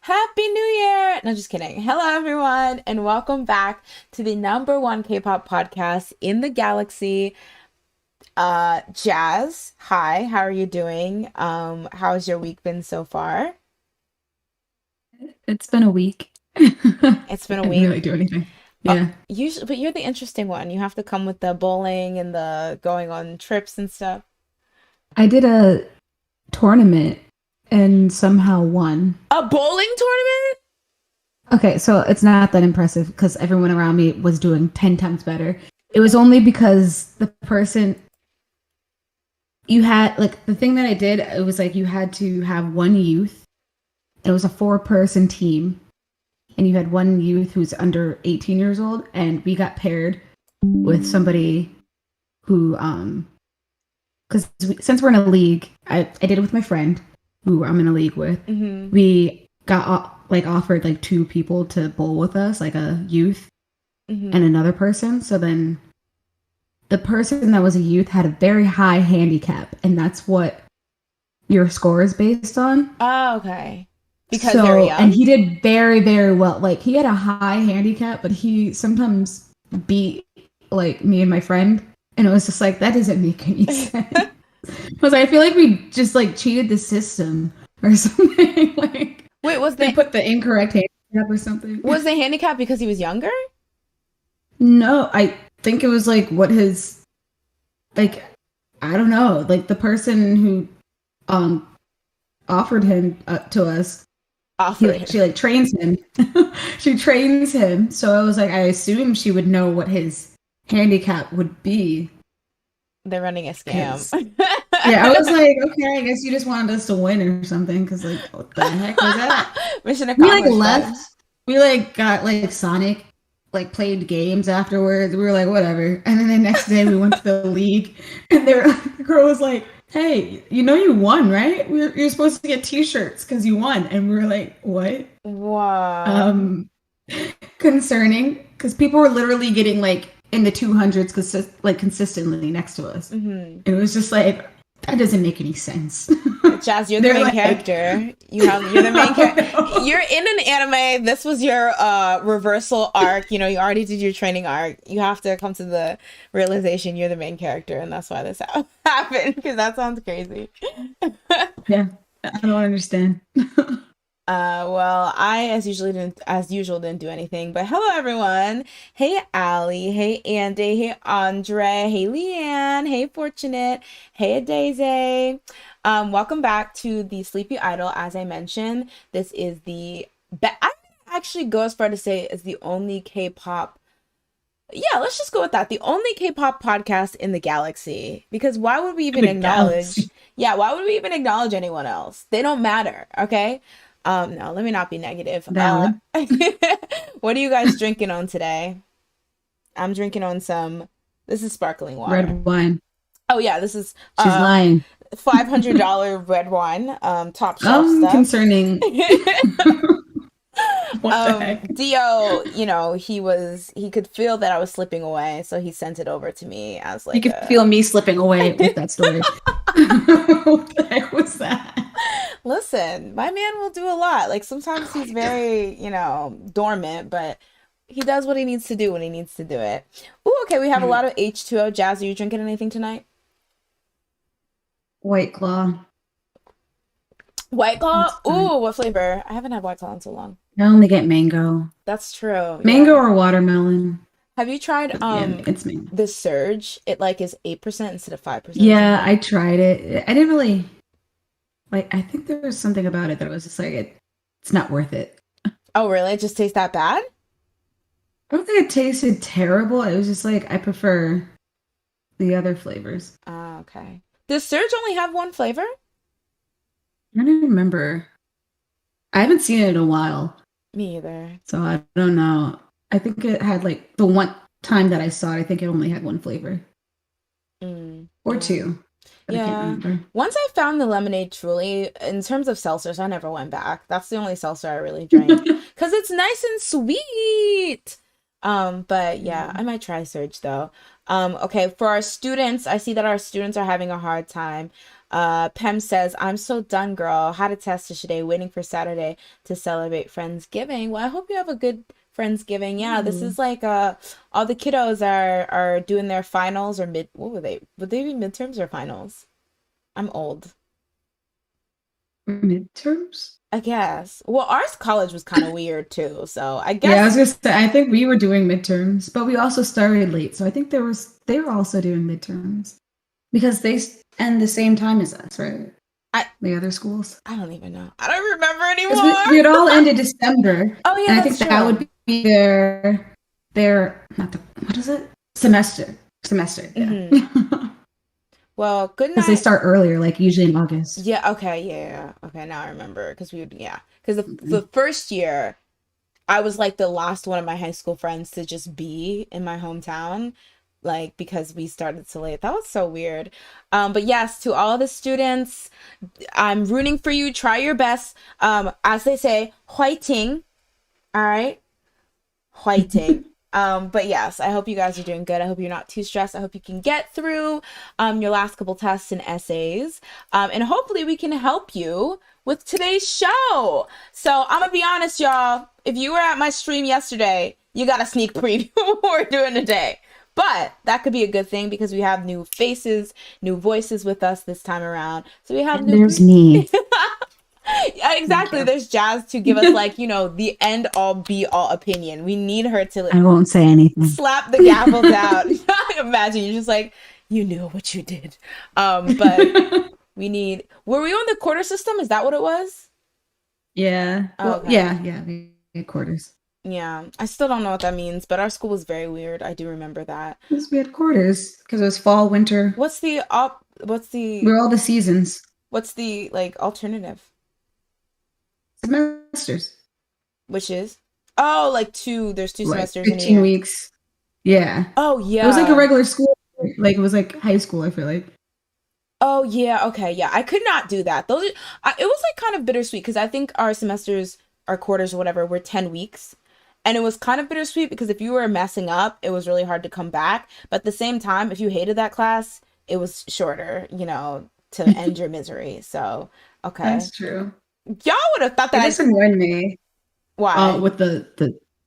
Happy New Year! No, just kidding. Hello, everyone, and welcome back to the number one K-pop podcast in the galaxy. Jazz, hi, how are you doing? How's your week been so far? It's been a week. I It's been a didn't week. really do anything. Yeah. Usually, but you're the interesting one. You have to come with the bowling and the going on trips and stuff. I did a tournament and somehow won. A bowling tournament? Okay, so it's not that impressive because everyone around me was doing 10 times better. It was only because the person you had, like, the thing that I did, it was like you had to have one youth. It was a four-person team, and you had one youth who's under 18 years old, and we got paired with somebody who, because since we're in a league, I did it with my friend who I'm in a league with. Mm-hmm. We got offered like two people to bowl with us, like a youth Mm-hmm. and another person. So then the person that was a youth had a very high handicap, and that's what your score is based on. Oh, okay. Because they're So, and young? he did very, very well. Like, he had a high handicap, but he sometimes beat like me and my friend, and it was just like, that doesn't make any sense. Because I feel like we just like cheated the system or something. Like, Wait, they put the incorrect handicap or something. was the handicap because he was younger? No, I think it was like what his, like, I don't know, like the person who um offered him to us. Offered him. She like trains him. She trains him. So I was like, I assume she would know what his handicap would be. They're running a scam. Yeah, I was like, okay, I guess you just wanted us to win or something. Because like, what the heck was that? Mission We like accomplished then. left. We like got like Sonic, like played games afterwards. We were like, whatever. And then the next day we went to the league, and the girl was like, hey, you know you won, right? You're supposed to get T-shirts because you won. And we were like, what? Wow. Um, Concerning, because people were literally getting like in the 200s, like consistently next to us. Hmm. It was just like, that doesn't make any sense. Jazz, you're the They're main like, character. You're the main oh, character. no. You're in an anime. This was your reversal arc. You know, you already did your training arc. You have to come to the realization you're the main character, and that's why this happened. Because that sounds crazy. Yeah, I don't understand. Well, I as usual didn't do anything. But hello everyone. Hey Allie, hey Andy, hey Andre, hey Leanne, hey Fortunate, hey Daisy. Welcome back to the Sleepy Idol. As I mentioned, this is I actually go as far to say it's the only K-pop. Yeah, let's just go with that. The only K-pop podcast in the galaxy. Because why would we even The acknowledge? galaxy. Yeah, why would we even acknowledge anyone else? They don't matter, okay? No, let me not be negative. Valid. What are you guys drinking on today? I'm drinking on some, this is sparkling water. Red wine. Oh yeah, this is She's lying. $500 red wine, top shelf stuff. Concerning. What the heck? Dio, he could feel that I was slipping away, so he sent it over to me as You like could a feel me slipping away with that story. What the heck was that? listen, my man will do a lot. Like sometimes he's very, dormant, but he does what he needs to do when he needs to do it. Ooh, okay, we have a lot of H2O. Jazz, are you drinking anything tonight? White Claw. White Claw? That's fine. Ooh, what flavor? I haven't had White Claw in so long. I only get mango. That's true. Mango Yeah. or watermelon. Have you tried Yeah, it's mango. the Surge? It like is 8% instead of 5% or Yeah, something. I tried it. I didn't really like. I think there was something about it that was just like it's not worth it. Oh, really? It just tastes that bad? I don't think it tasted terrible. It was just like I prefer the other flavors. Oh, okay. Does Surge only have one flavor? I don't even remember. I haven't seen it in a while, Me either. so I don't know. I think it had like the one time that I saw it. I think it only had one flavor or Yeah. two, but I can't Yeah. remember. Once I found the lemonade truly, in terms of seltzers, I never went back. That's the only seltzer I really drank because it's nice and sweet. But yeah, I might try Surge though. Okay, for our students, I see that our students are having a hard time. Pem says, I'm so done, girl. Had a test today, waiting for Saturday to celebrate Friendsgiving. Well, I hope you have a good Friendsgiving. Yeah, this Ooh, is like all the kiddos are doing their finals or mid what were they? Would they be midterms or finals? I'm old. midterms? I guess. Well, ours college was kind of weird too, so I Yeah, I was guess gonna say I think we were doing midterms, but we also started late, so I think they were also doing midterms because end the same time as us, right? I The other schools, I don't even know. I don't remember because anymore. we had all ended December, Oh yeah, and I that's think that true. would be their not the what is it semester, yeah, Hmm. Well, good because they night. start earlier, like usually in August. Yeah, okay, yeah. Okay, now I remember because we would, yeah. Because the Mhm. first year I was like the last one of my high school friends to just be in my hometown, like because we started so late. That was so weird. But yes, to all the students, I'm rooting for you. Try your best. As they say, whiting. All right, whiting. But yes, I hope you guys are doing good. I hope you're not too stressed. I hope you can get through your last couple tests and essays. And hopefully we can help you with today's show. So I'm gonna be honest, y'all. If you were at my stream yesterday, you got a sneak preview of what we're doing today. But that could be a good thing because we have new faces, new voices with us this time around. So we have And new there's me. Yeah, Thank exactly. you. There's Jazz to give us like, the end all be all opinion. We need her to I won't say anything. slap the gavel down. Imagine you're just like, you knew what you did. But we need were we on the quarter system? Is that what it was? Yeah. Well, Okay. yeah, we had quarters. Yeah. I still don't know what that means, but our school was very weird. I do remember that. Because we had quarters because it was fall, winter. We were all the seasons, what's the like alternative? semesters, Which is oh, like there's two like semesters in a 15 year. weeks. Yeah. Oh It was like a yeah. regular school. Like it was like high school, I feel like. Oh yeah, okay, yeah. I could not do that. It was like kind of bittersweet because I think our semesters, our quarters or whatever, were 10 weeks. And it was kind of bittersweet because if you were messing up, it was really hard to come back. But at the same time, if you hated that class, it was shorter, to end your misery. So, okay. That's true. Y'all would have thought It that just annoyed me why? with the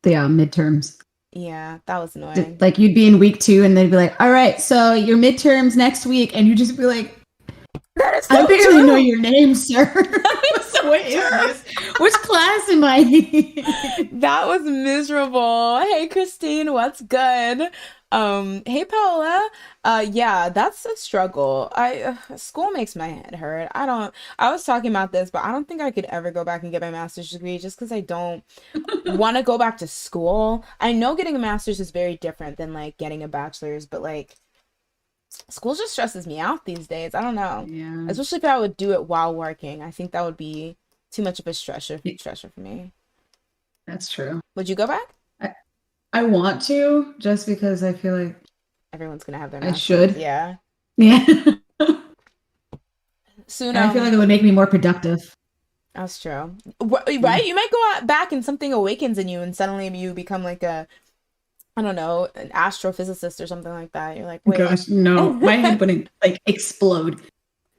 midterms. Yeah, that was annoying. Like you'd be in week 2 and they'd be like, "All right, so your midterms next week," and you just be like, That is "I so barely know true. your name, sir. That is so What is true. this? Which class am I in?" That was miserable. Hey Christine, what's good? Hey Paola. Yeah, that's a struggle. School makes my head hurt. I was talking about this, but I don't think I could ever go back and get my master's degree just because I don't want to go back to school. I know getting a master's is very different than like getting a bachelor's, but like school just stresses me out these days. I don't know. Yeah. Especially if I would do it while working. I think that would be too much of a stressor for me. That's true. Would you go back? I, I want to just because I feel like Everyone's gonna have their I masters. should. Yeah. Yeah. Soon, And I feel like it would make me more productive. that's true. Yeah. Right? You might go out back and something awakens in you, and suddenly you become like I don't know, an astrophysicist or something like that. You're like, wait. Gosh, no. My head wouldn't like explode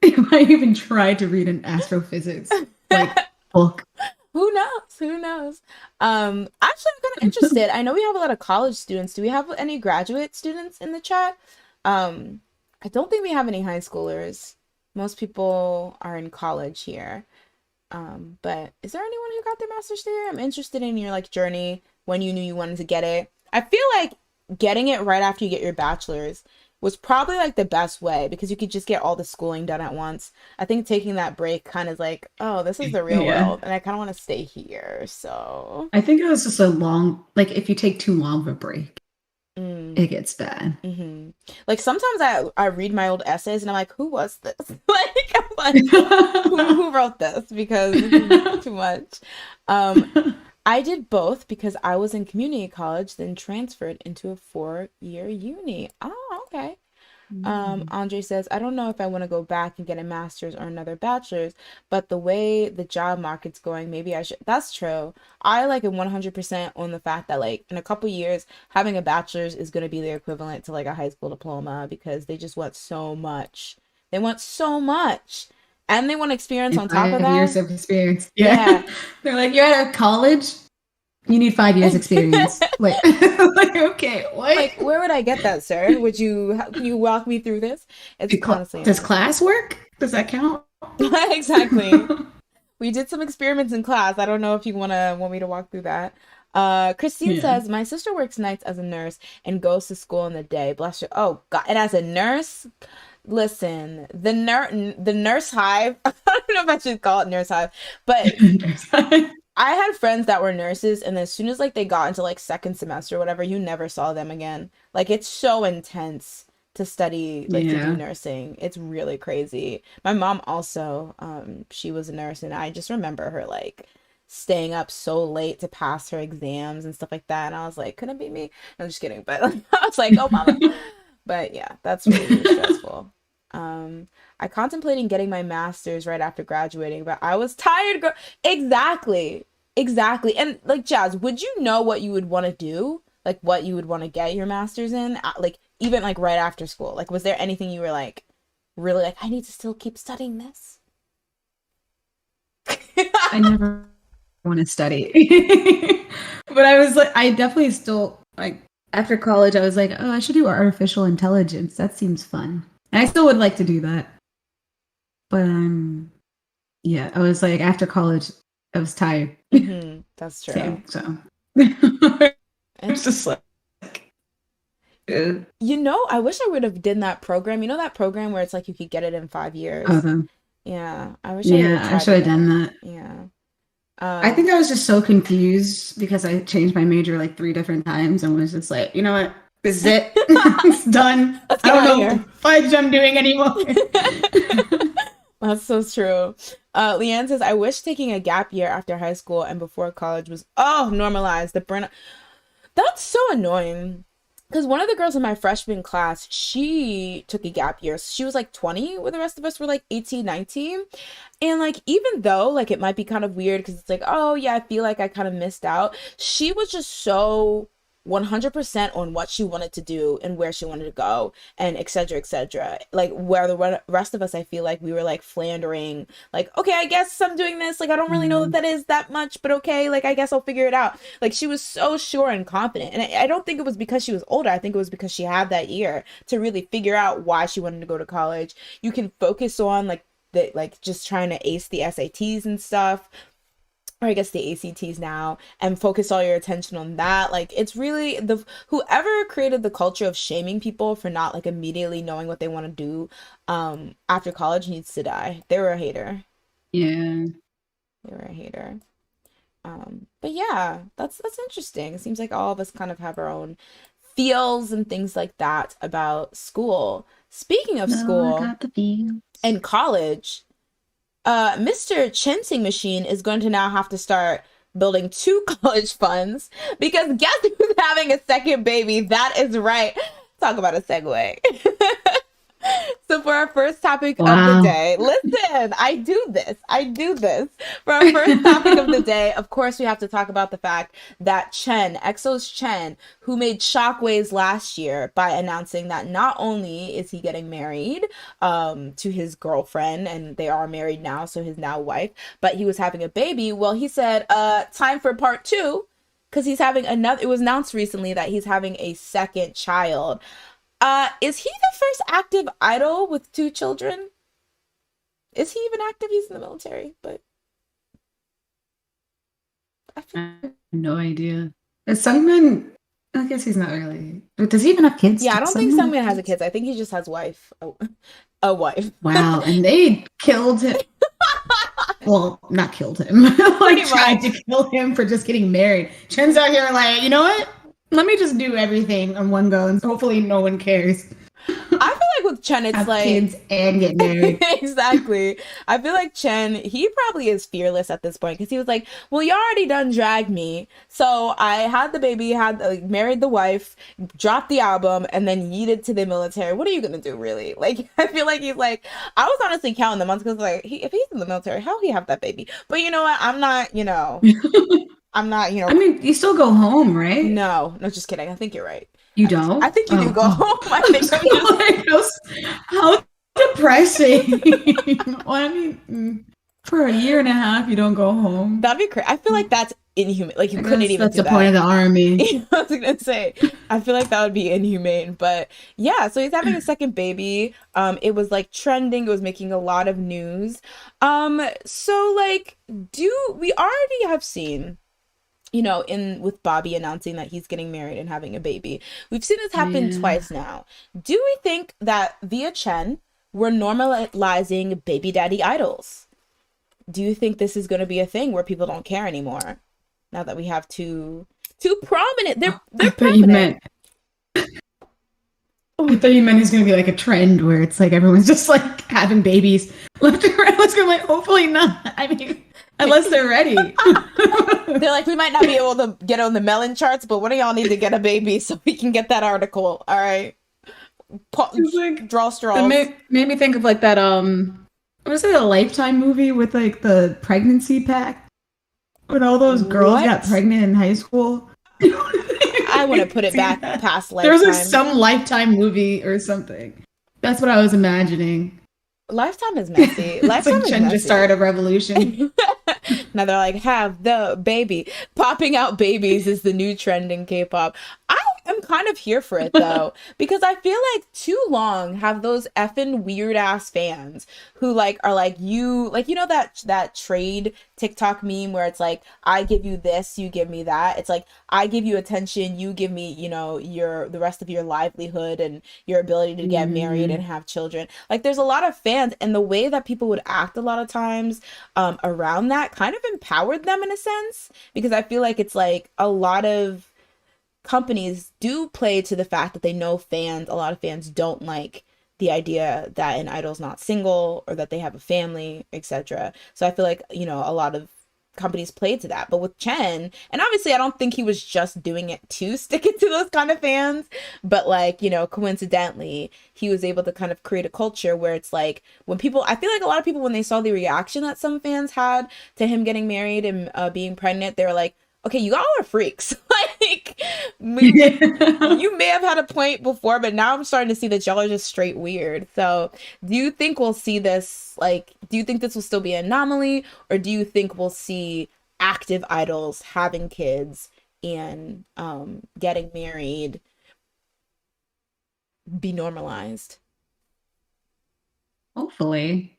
if I even tried to read an astrophysics like book. Who knows? Who knows? Actually, I'm kind of interested. I know we have a lot of college students. Do we have any graduate students in the chat? Um, I don't think we have any high schoolers. Most people are in college here. But is there anyone who got their master's there? I'm interested in your like journey when you knew you wanted to get it. I feel like getting it right after you get your bachelor's was probably like the best way because you could just get all the schooling done at once. I think taking that break kind of like, oh, this is the real Yeah. world, and I kind of want to stay here. So, I think it was just a long, like if you take too long of a break, mm, it gets bad. hmm like sometimes I read my old essays and I'm like, who was this? Like, I'm like, who wrote this? Because this is too much. Um, I did both because I was in community college, then transferred into a 4-year uni. Oh, okay. Mm. Andre says, I don't know if I want to go back and get a master's or another bachelor's, but the way the job market's going, maybe I should. That's true. I like it 100% on the fact that like in a couple years, having a bachelor's is going to be the equivalent to like a high school diploma because they just want so much They want so much. And they want experience And on top of 5 years that. of experience. Yeah. Yeah. They're like, you're at a college, you need 5 years experience. Like, like okay, Like, what? where would I get that, sir? Can you walk me through this? It's honestly Does nuts. class work? Does that count? Exactly. We did some experiments in class. I don't know if you want me to walk through that. Christine Yeah. says my sister works nights as a nurse and goes to school in the day. Bless her. Oh God! And as a nurse, listen, the nurse hive. I don't know if I should call it nurse hive, but I had friends that were nurses, and as soon as like they got into like second semester or whatever, you never saw them again. Like it's so intense to study, like to do Yeah. nursing. It's really crazy. My mom also, she was a nurse, and I just remember her like staying up so late to pass her exams and stuff like that. And I was like, couldn't be me. No, I'm just kidding, but like, I was like, oh mama. But yeah, that's really, really stressful. I contemplating getting my master's right after graduating, but I was tired. Exactly. Exactly. And like Jazz, would you know what you would want to do? Like what you would want to get your master's in? Like even like right after school. Like was there anything you were like really like I need to still keep studying this? I never want to study. But I was like, I definitely still, like, after college, I was like, oh, I should do artificial intelligence. That seems fun. And I still would like to do that. But yeah, I was like, after college, I was tired. That's true. Same, so. I was It's just like, uh, you know, I wish I would have done that program. You know that program where it's like you could get it in 5 years? oh, Yeah, I wish I would have yeah, I tried should to have get done that. that. Yeah. I Um, think I was just so confused because I changed my major like 3 different times and was just like, you know what? This is it. It's done. let's I get don't out of know what the here. fudge I'm doing anymore. That's so true. Leanne says, I wish taking a gap year after high school and before college was, oh, normalized. The burnout. That's so annoying. Because one of the girls in my freshman class, she took a gap year. She was like 20, where the rest of us were like 18, 19. And like, even though like it might be kind of weird because it's like, oh yeah, I feel like I kind of missed out. She was just so 100% on what she wanted to do and where she wanted to go and et cetera, et cetera. Like where the rest of us, I feel like we were like floundering, like, okay, I guess I'm doing this. Like, I don't really know what Mm, that is that much, but okay, like, I guess I'll figure it out. Like, she was so sure and confident. And I don't think it was because she was older. I think it was because she had that year to really figure out why she wanted to go to college. You can focus on like, like just trying to ace the SATs and stuff, or I guess the ACTs now, and focus all your attention on that. Like it's really the whoever created the culture of shaming people for not like immediately knowing what they want to do after college needs to die. They were a hater. yeah. They were a hater. But yeah, that's interesting. It seems like all of us kind of have our own feels and things like that about school. Speaking of No, I school got the feels. and college, Mr. Chensing Machine is going to now have to start building two college funds because guess who's having a second baby? That is right. Talk about a segue. So for our first topic of the Wow. day, listen, I do this. I do this. For our first topic of the day, of course, we have to talk about the fact that Chen, EXO's Chen, who made shockwaves last year by announcing that not only is he getting married to his girlfriend, and they are married now, so his now wife, but he was having a baby. Well, he said, time for part two, because he's having another, it was announced recently that he's having a second child. Is he the first active idol with two children? Is he even active? He's in the military, but I feel I have no idea. Is Sungmin, I guess he's not really. But does he even have kids? yeah, I Does don't think Sungmin have Sungmin has a kids? kid. I think he just has wife. Oh, a wife. Wow. And they killed him. Well, not killed him. Pretty Like much. tried to kill him for just getting married. Chen's out here like, you know what? Let me just do everything on one go and hopefully no one cares. I feel like with Chen, it's Have like kids and get married. exactly. I feel like Chen, he probably is fearless at this point because he was like, "Well, you already done dragged me, so I had the baby, had married the wife, dropped the album, and then yeeted to the military. What are you gonna do, really?" Like, I feel like he's like, I was honestly counting the months because like, if he's in the military, how he have that baby? But you know what? I'm not, I'm not, I mean, you still go home, right? no, no, just kidding. I think you're right. You I don't? think you do Oh, go oh. home. I I think was I'm just like, how Depressing. Well, I mean, for a year and a half, you don't go home. That'd be crazy. I feel like that's inhuman. Like you I couldn't guess even that's do the point of that. the army. I was gonna say, I feel like that would be inhumane, but yeah. So he's having a second baby. It was like trending. It was making a lot of news. So like, do we already have seen? In with Bobby announcing that he's getting married and having a baby. We've seen this happen Yeah. twice now. Do we think that via Chen, we're normalizing baby daddy idols? Do you think this is going to be a thing where people don't care anymore now that we have two prominent? They're I thought you prominent. meant I thought you meant it's gonna be like a trend where it's like everyone's just like having babies left and right. I was gonna like, hopefully not. I mean, unless they're ready. They're like, we might not be able to get on the melon charts, but one of y'all need to get a baby so we can get that article. All right, It's like draw it straws. made me think of like that was it a Lifetime movie with like the pregnancy pack when all those girls got What? pregnant in high school? I want to put it See back that? past There was like Lifetime. some Lifetime movie or something. That's what I was imagining. Lifetime is messy. It's Lifetime like is Chen just started messy. a revolution. Now they're like, have the baby. Popping out babies is the new trend in K-pop. I am kind of here for it though, because I feel like too long have those effing weird ass fans who like are like that trade TikTok meme where it's like I give you this, you give me that. It's like I give you attention, you give me, your the rest of your livelihood and your ability to get married and Mm. have children. Like there's a lot of fans, and the way that people would act a lot of times around that kind of empowered them in a sense, because I feel like it's like a lot of companies do play to the fact that they know a lot of fans don't like the idea that an idol's not single or that they have a family, etc. So I feel like, a lot of companies played to that. But with Chen, and obviously I don't think he was just doing it to stick it to those kind of fans, but like, coincidentally, he was able to kind of create a culture where it's like when people, I feel like a lot of people, when they saw the reaction that some fans had to him getting married and being pregnant, they were like, okay, you all are freaks. Like, you may have had a point before, but now I'm starting to see that y'all are just straight weird. So, do you think we'll see this? Like, do you think this will still be an anomaly, or do you think we'll see active idols having kids and getting married be normalized? Hopefully.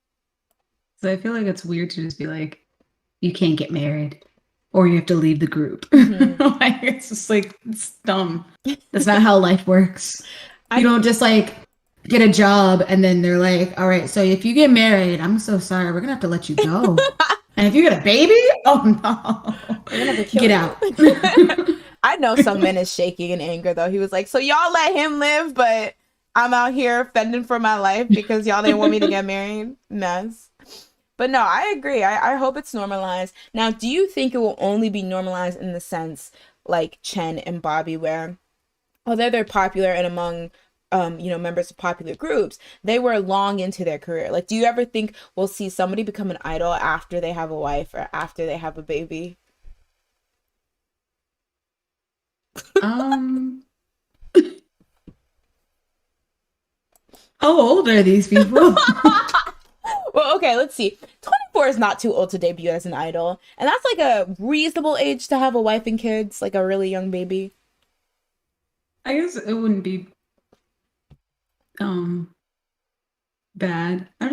So I feel like it's weird to just be like, you can't get married or you have to leave the group. Hmm. Like it's just like it's dumb. That's not how life works. You I don't just like get a job and then they're like, all right, so if you get married, I'm so sorry, we're gonna have to let you go. And if you get a baby, oh we're gonna have to no. kill Get you. out. I know some men is shaking in anger though. He was like, "So y'all let him live, but I'm out here fending for my life because y'all didn't want me to get married." Mess. But no, I agree. I hope it's normalized. Now, do you think it will only be normalized in the sense like Chen and Bobby, where although they're popular and among members of popular groups, they were long into their career. Like, do you ever think we'll see somebody become an idol after they have a wife or after they have a baby? um how old are these people? Well, okay, let's see. 24 is not too old to debut as an idol. And that's like a reasonable age to have a wife and kids, like a really young baby. I guess it wouldn't be um bad. I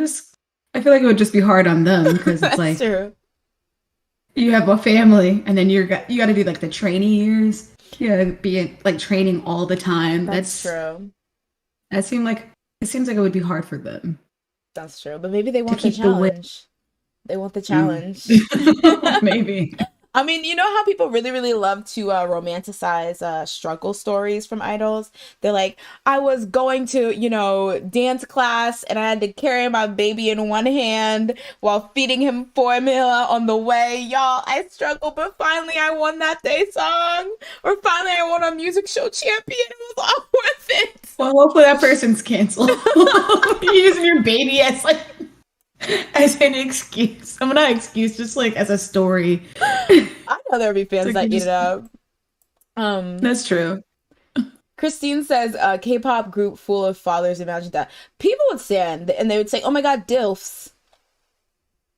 feel like it would just be hard on them because it's That's like true. you have a family and then you got to do like the training years. You gotta be like training all the time. That's true. That seemed like it seems like it would be hard for them That's true. But maybe they to want the keep the wit. challenge. They want the Mm. challenge. Maybe. I mean, you know how people really, really love to romanticize struggle stories from idols? They're like, I was going to, dance class and I had to carry my baby in one hand while feeding him formula on the way. Y'all, I struggled, but finally I won that day song. Or finally I won a music show champion. It was all worth it. Well, hopefully that person's canceled. You're using your baby as like as an excuse. I'm not excuse, just like as a story. I know there'll be It's fans like you that eat it just up. Um, that's true. Christine says, K-pop group full of fathers. Imagine that. People would stand and they would say, "Oh my God, DILFs."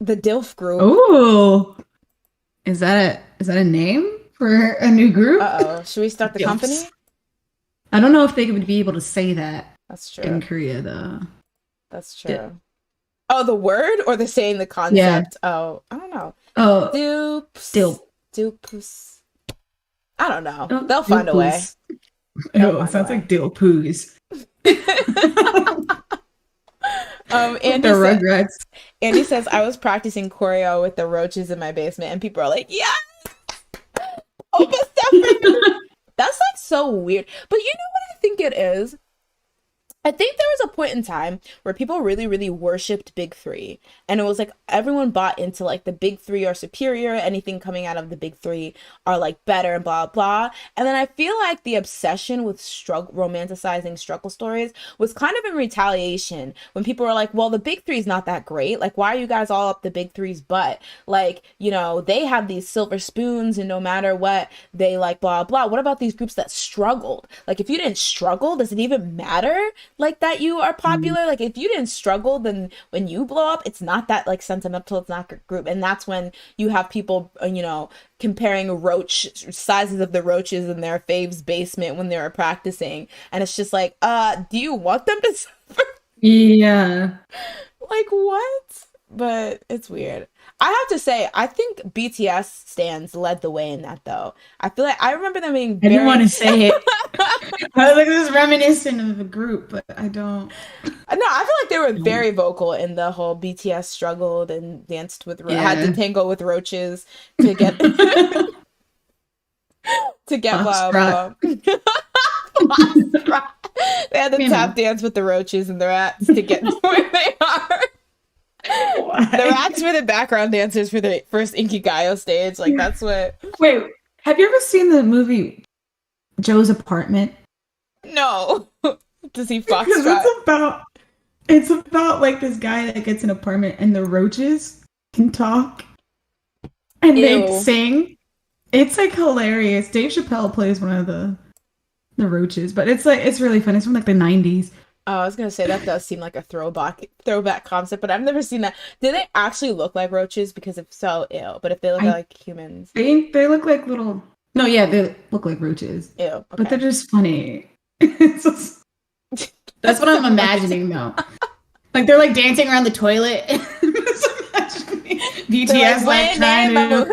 The DILF group. Oh, is that a name for a new group? Uh-oh. Should we start the company? DILFs. I don't know if they would be able to say that That's true. in Korea, though. That's true. Oh, the word or the saying the concept? Yeah. Oh, I don't know. Oh, Dupes. I don't know. They'll find a way. Oh, it sounds like Dilpoos. Andy says, I was practicing choreo with the roaches in my basement, and people are like, "Yes, Opa Stefan." That's like so weird. But you know what I think it is? I think there was a point in time where people really, really worshipped Big Three. And it was like everyone bought into like the Big Three are superior. Anything coming out of the Big Three are like better and blah, blah. And then I feel like the obsession with romanticizing struggle stories was kind of in retaliation when people were like, well, the Big Three is not that great. Like, why are you guys all up the Big Three's butt? Like, you know, they have these silver spoons and no matter what, they like blah, blah. What about these groups that struggled? Like, if you didn't struggle, does it even matter? Like that you are popular? Like if you didn't struggle, then when you blow up, it's not that like sentimental, it's not a group. And that's when you have people, you know, comparing sizes of the roaches in their fave's basement when they were practicing. And it's just like, do you want them to suffer? Yeah. Like what? But it's weird. I have to say, I think BTS stans led the way in that, though. I feel like I remember them being very... I didn't want to say it. I was like, this is reminiscent of a group, but I don't... No, I feel like they were very vocal in the whole BTS struggled and danced with... had to tangle with roaches to get... to get blah, blah. They had to tap dance with the roaches and the rats to get where they are. Why? The rats were the background dancers for the first Inkigayo stage. Like that's what. Wait, have you ever seen the movie Joe's Apartment? No. Does he fox? It's about like this guy that gets an apartment and the roaches can talk and they sing. It's like hilarious. Dave Chappelle plays one of the roaches, but it's really fun. It's from like the 90s. Oh, I was gonna say that does seem like a throwback concept, but I've never seen that. Do they actually look like roaches? Because if so, ew. But if they look like humans, they look like little. No, yeah, they look like roaches. Ew. Okay. But they're just funny. That's what I'm imagining though. Like they're like dancing around the toilet. BTS like trying to.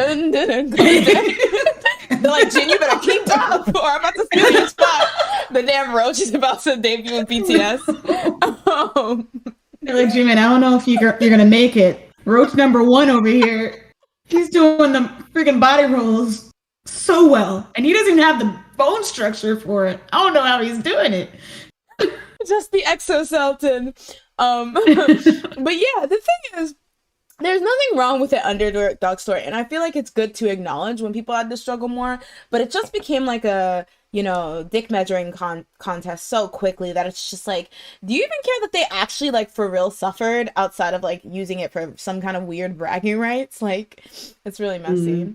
They're like, Jen, you better keep up, or I'm about to steal your spot. The damn roach is about to debut in BTS. They're like, Jimin, I don't know if you're gonna make it. Roach number 1 over here, he's doing the freaking body rolls so well, and he doesn't even have the bone structure for it. I don't know how he's doing it. Just the exoskeleton. But yeah, the thing is, there's nothing wrong with the underdog story, and I feel like it's good to acknowledge when people had to struggle more, but it just became like a, you know, dick measuring contest so quickly that it's just like, do you even care that they actually like for real suffered outside of like using it for some kind of weird bragging rights? Like, it's really messy.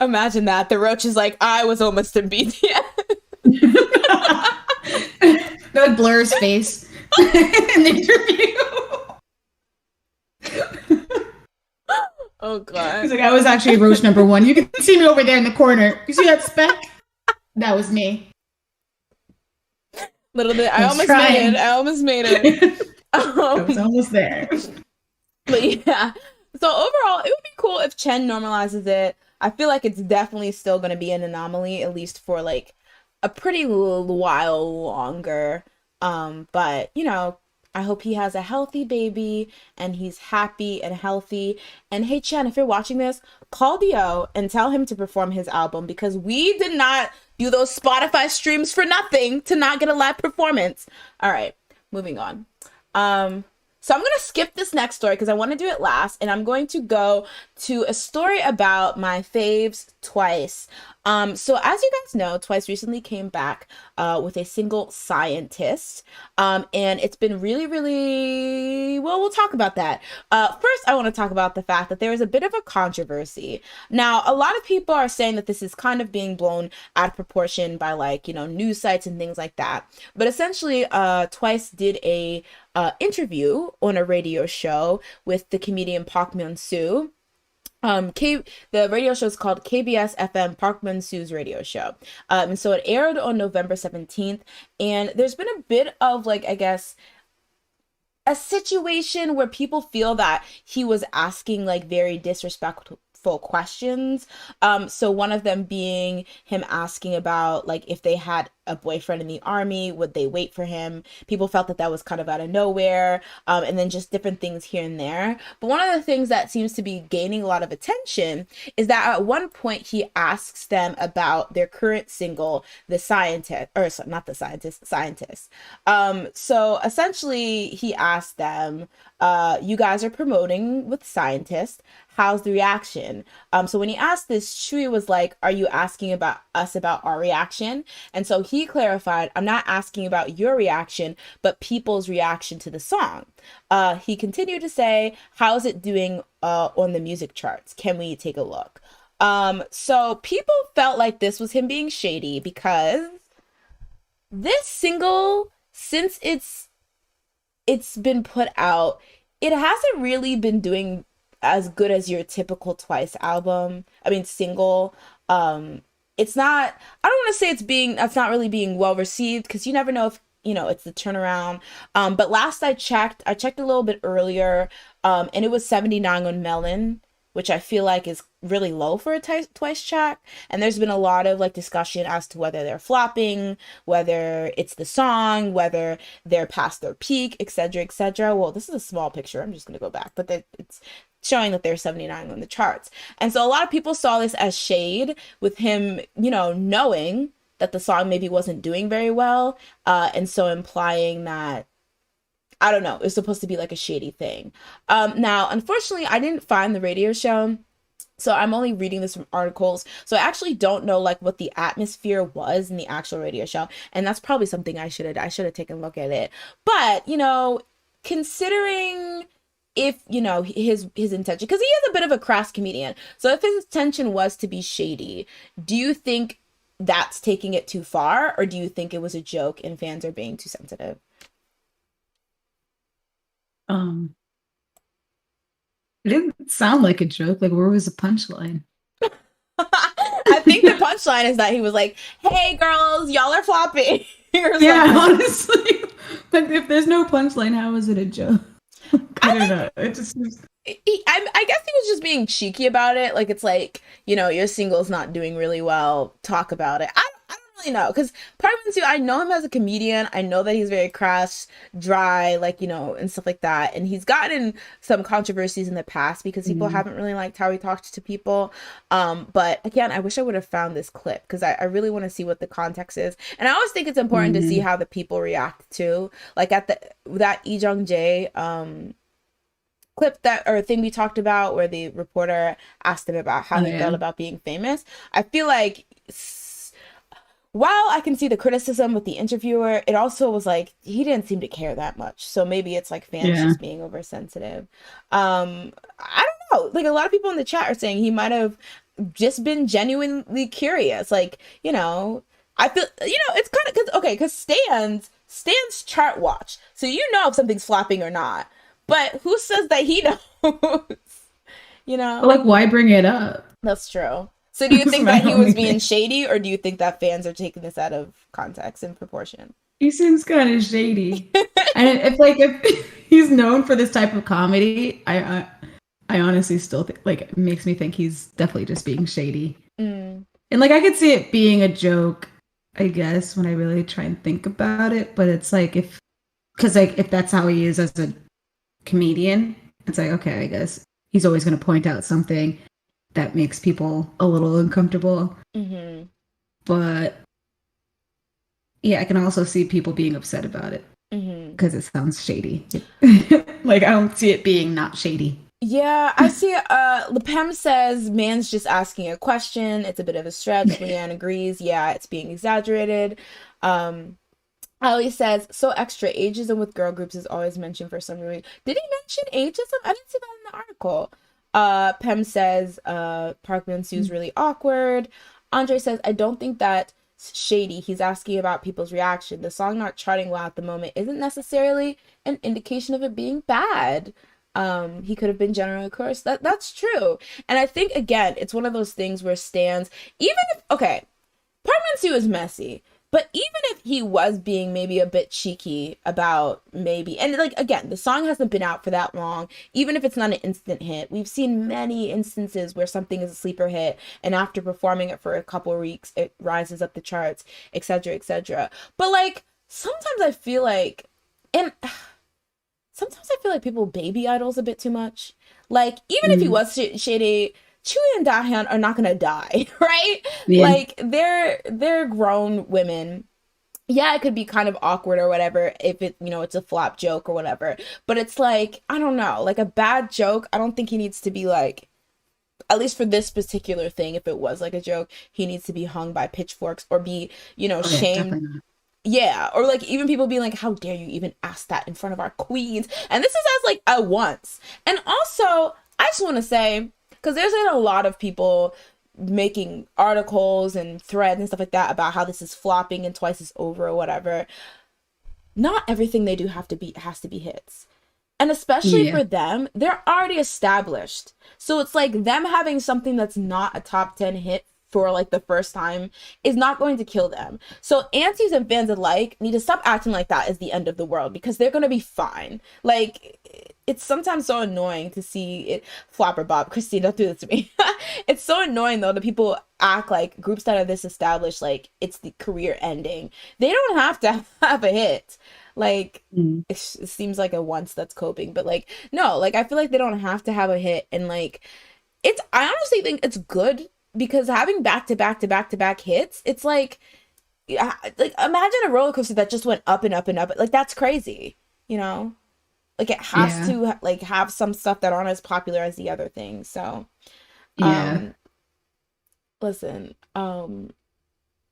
Imagine that. The roach is like, I was almost in BTS. That would blur his face. In the interview. Oh god. He's like, I was actually roach number 1. You can see me over there in the corner. You see that speck? That was me. Little bit. I almost made it. I was almost there. But yeah. So overall, it would be cool if Chen normalizes it. I feel like it's definitely still going to be an anomaly, at least for like a pretty while longer. But you know, I hope he has a healthy baby and he's happy and healthy. And hey Chen, if you're watching this, call Dio and tell him to perform his album, because we did not do those Spotify streams for nothing to not get a live performance. All right, moving on. So I'm going to skip this next story because I want to do it last, and I'm going to go to a story about my faves twice. So as you guys know, Twice recently came back with a single Scientist. And it's been really, really well, we'll talk about that. First, I want to talk about the fact that there is a bit of a controversy. Now, a lot of people are saying that this is kind of being blown out of proportion by like, news sites and things like that. But essentially, Twice did a interview on a radio show with the comedian Park Myung-soo. The radio show is called KBS FM Park Min-soo's radio show. And so it aired on November 17th, and there's been a bit of like, I guess, a situation where people feel that he was asking like very disrespectful questions. So one of them being him asking about like if they had a boyfriend in the army, would they wait for him? People felt that that was kind of out of nowhere. And then just different things here and there. But one of the things that seems to be gaining a lot of attention is that at one point he asks them about their current single, The Scientist, or sorry, not The Scientist, Scientist. So essentially he asked them, you guys are promoting with Scientist. How's the reaction? So when he asked this, Shui was like, are you asking about us about our reaction? And so he clarified, I'm not asking about your reaction, but people's reaction to the song. He continued to say, how's it doing on the music charts? Can we take a look? So people felt like this was him being shady because this single, since it's been put out, it hasn't really been doing as good as your typical Twice album. I mean, single. It's not, I don't want to say that's not really being well received because you never know if, it's the turnaround. But last I checked a little bit earlier, and it was 79 on Melon, which I feel like is really low for a Twice track. And there's been a lot of like discussion as to whether they're flopping, whether it's the song, whether they're past their peak, etc., etc. Well, this is a small picture. I'm just going to go back, but it's showing that they're 79 on the charts. And so a lot of people saw this as shade with him, knowing that the song maybe wasn't doing very well. And so implying that, I don't know, it's supposed to be like a shady thing. Now, unfortunately, I didn't find the radio show. So I'm only reading this from articles. So I actually don't know like what the atmosphere was in the actual radio show. And that's probably something I should have taken a look at it. But, considering if his intention, because he is a bit of a crass comedian, so if his intention was to be shady, do you think that's taking it too far, or do you think it was a joke and fans are being too sensitive? It didn't sound like a joke. Like, where was the punchline? I think the punchline is that he was like, hey girls, y'all are flopping. Yeah, honestly, like if there's no punchline, how is it a joke? I don't know. It just I guess he was just being cheeky about it. Like, it's like, your single's not doing really well. Talk about it. I don't really know. Because part of it too, I know him as a comedian. I know that he's very crass, dry, like, and stuff like that. And he's gotten some controversies in the past because people haven't really liked how he talked to people. But again, I wish I would have found this clip because I really want to see what the context is. And I always think it's important to see how the people react to. Like at that Lee Jung-jae clip or thing we talked about where the reporter asked him about how he felt about being famous. I feel like while I can see the criticism with the interviewer, it also was like he didn't seem to care that much. So maybe it's like fans just being oversensitive. I don't know. Like a lot of people in the chat are saying he might have just been genuinely curious. Like, I feel, it's kind of because Stan's chart watch. So if something's flopping or not. But who says that he knows? Like, why bring it up? That's true. So do you think that he was being shady, or do you think that fans are taking this out of context and proportion? He seems kind of shady. And if he's known for this type of comedy, I honestly still think, like, it makes me think he's definitely just being shady. And like I could see it being a joke, I guess, when I really try and think about it. But it's like if that's how he is as a comedian, it's like, okay, I guess he's always going to point out something that makes people a little uncomfortable. But yeah, I can also see people being upset about it because it sounds shady. Like I don't see it being not shady. Yeah, I see. Lepem says man's just asking a question. It's a bit of a stretch. Leanne agrees. Yeah, it's being exaggerated. Um, Ali says so extra. Ageism with girl groups is always mentioned for some reason. Did he mention ageism? I didn't see that in the article. Pem says Park Min-soo's really awkward. Andre says I don't think that shady. He's asking about people's reaction. The song not charting well at the moment isn't necessarily an indication of it being bad. He could have been generally cursed. That's true. And I think again, it's one of those things where stands, even if okay, Park Min-soo is messy, but even if he was being maybe a bit cheeky about maybe, and like again, the song hasn't been out for that long, even if it's not an instant hit, we've seen many instances where something is a sleeper hit, and after performing it for a couple of weeks, it rises up the charts, etc., etc. But like sometimes I feel like, and sometimes I feel like people baby idols a bit too much. Like even if he Mm, was shady, Chewy and Dahyun are not gonna die, right? yeah. Like they're grown women. Yeah, it could be kind of awkward or whatever if it, it's a flop joke or whatever. But it's like, I don't know, like a bad joke, I don't think he needs to be like, at least for this particular thing, if it was like a joke, he needs to be hung by pitchforks or be, Oh yeah, shamed. definitely not. Yeah, or like even people being like, "How dare you even ask that in front of our queens?" And this is as like a once. And also, I just want to say, because there's been a lot of people making articles and threads and stuff like that about how this is flopping and twice is over or whatever. Not everything they do has to be hits. And especially Yeah. for them, they're already established. So it's like them having something that's not a top 10 hit for like the first time is not going to kill them. So aunties and fans alike need to stop acting like that is the end of the world because they're going to be fine. Like it's sometimes so annoying to see it flop or bop. Christine, don't do this to me. It's so annoying though that people act like groups that are this established like it's the career ending. They don't have to have a hit. Like Mm. it seems like a once that's coping, but like no, like I feel like they don't have to have a hit, and like it's I honestly think it's good because having back to back to back to back hits, it's like yeah, like imagine a roller coaster that just went up and up and up. Like that's crazy, you know? Like it has Yeah. to like have some stuff that aren't as popular as the other things. So, Yeah. um listen,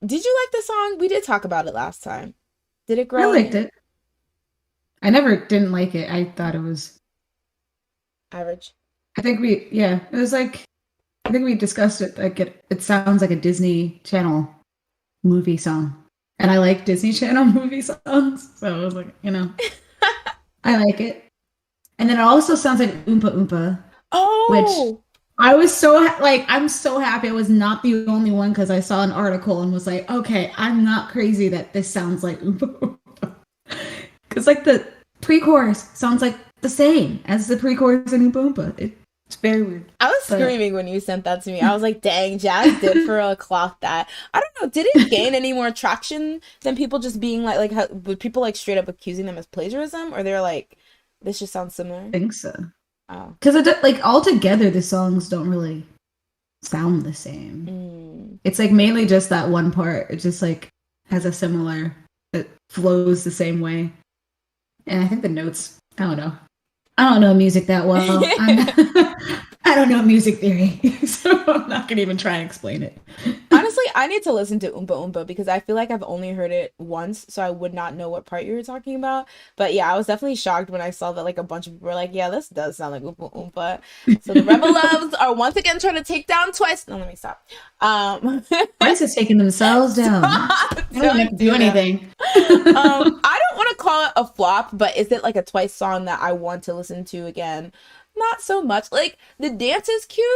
did you like the song? We did talk about it last time. Did it I grow on liked you? it. I never didn't like it. I thought it was Average. I think we yeah, it was like I think we discussed it like it sounds like a Disney Channel movie song. And I like Disney Channel movie songs. So I was like, I like it. And then it also sounds like Oompa Oompa, which Oh, I was so like I'm so happy I was not the only one because I saw an article and was like, okay, I'm not crazy that this sounds like Oompa Oompa. Because like the pre-chorus sounds like the same as the pre-chorus in Oompa Oompa. It's very weird. I was But screaming when you sent that to me. I was like, dang, Jazz did for a clock that. I don't know, did it gain any more traction than people just being like how, would people like straight up accusing them as plagiarism? Or they're like, this just sounds similar? I think so. Oh. Because like altogether the songs don't really sound the same. Mm. It's like mainly just that one part. It just like has a similar it flows the same way. And I think the notes, I don't know. I don't know music that well. I don't know music theory, so I'm not gonna even try and explain it. Honestly, I need to listen to Oompa Oompa because I feel like I've only heard it once, so I would not know what part you were talking about. But yeah, I was definitely shocked when I saw that like a bunch of people were like, "Yeah, this does sound like Oompa Oompa." So the Rebel Loves are once again trying to take down Twice. No, let me stop. Twice is taking themselves down. Stop! I don't have to Don't do do that. anything. I don't want to call it a flop, but is it like a Twice song that I want to listen to again? Not so much. Like the dance is cute,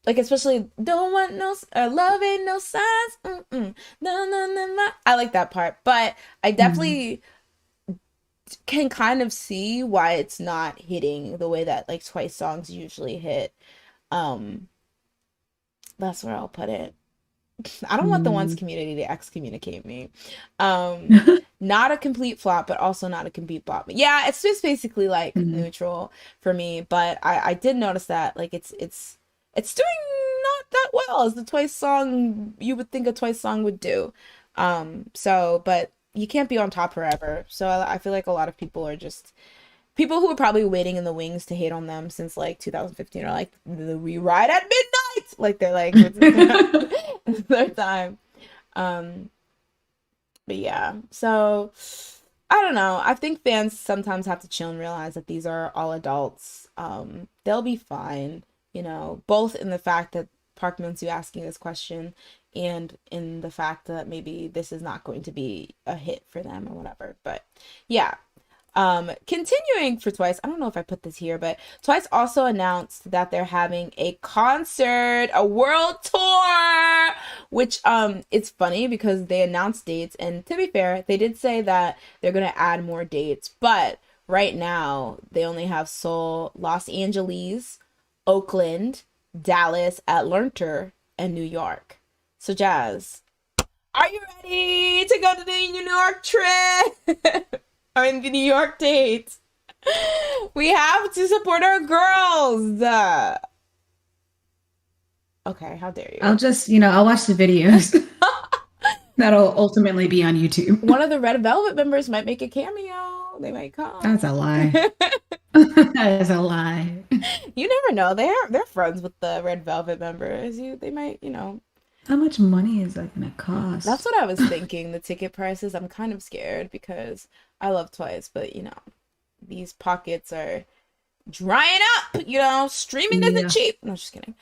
like especially don't want no love ain't no signs. Mm-mm. No, no, no, no. I like that part, but I Mm, definitely can kind of see why it's not hitting the way that like Twice songs usually hit. Um, that's where I'll put it. I don't want the ones mm. community to excommunicate me. Um, Not a complete flop, but also not a complete bop. Yeah, it's just basically like Mm. neutral for me. But I did notice that like it's doing not that well as the Twice song you would think a Twice song would do. So but you can't be on top forever. So I feel like a lot of people are just People who were probably waiting in the wings to hate on them since like 2015 are like, we ride at midnight. Like they're like, it's their time. Um, but yeah, so I don't know. I think fans sometimes have to chill and realize that these are all adults. They'll be fine, both in the fact that Park Min-soo asking this question and in the fact that maybe this is not going to be a hit for them or whatever. But yeah, continuing for Twice, I don't know if I put this here, but Twice also announced that they're having a concert, a world tour, which it's funny because they announced dates, and to be fair, they did say that they're gonna add more dates, but right now they only have Seoul, Los Angeles, Oakland, Dallas, Atlanta, and New York. So Jazz, are you ready to go to the New York trip? I mean, the New York date. We have to support our girls. Okay, how dare you? I'll just, I'll watch the videos. That'll ultimately be on YouTube. One of the Red Velvet members might make a cameo. They might come. That's a lie. That is a lie. You never know. They're friends with the Red Velvet members. They might, How much money is that gonna cost? That's what I was thinking. The ticket prices. I'm kind of scared because I love Twice, but these pockets are drying up. Streaming isn't cheap. No, just kidding.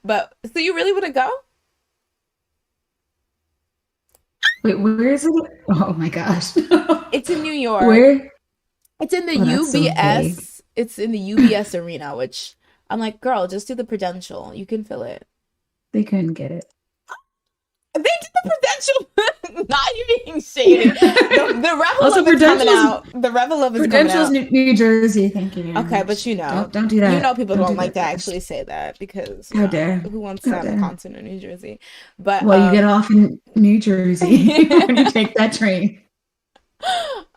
But so you really want to go? Wait, where is it? Oh my gosh. It's in New York. Where? It's in the UBS. It's in the UBS arena, which I'm like, girl, just do the Prudential. You can fill it. They couldn't get it. They did the Prudential. Not you being shady. The Revel also, of is coming out. The Revel of is Prudential's coming out. New Jersey. Thank you. Okay, but don't do that. People don't like to actually say that because how dare? Who wants to have a concert in New Jersey? But you get off in New Jersey when you take that train.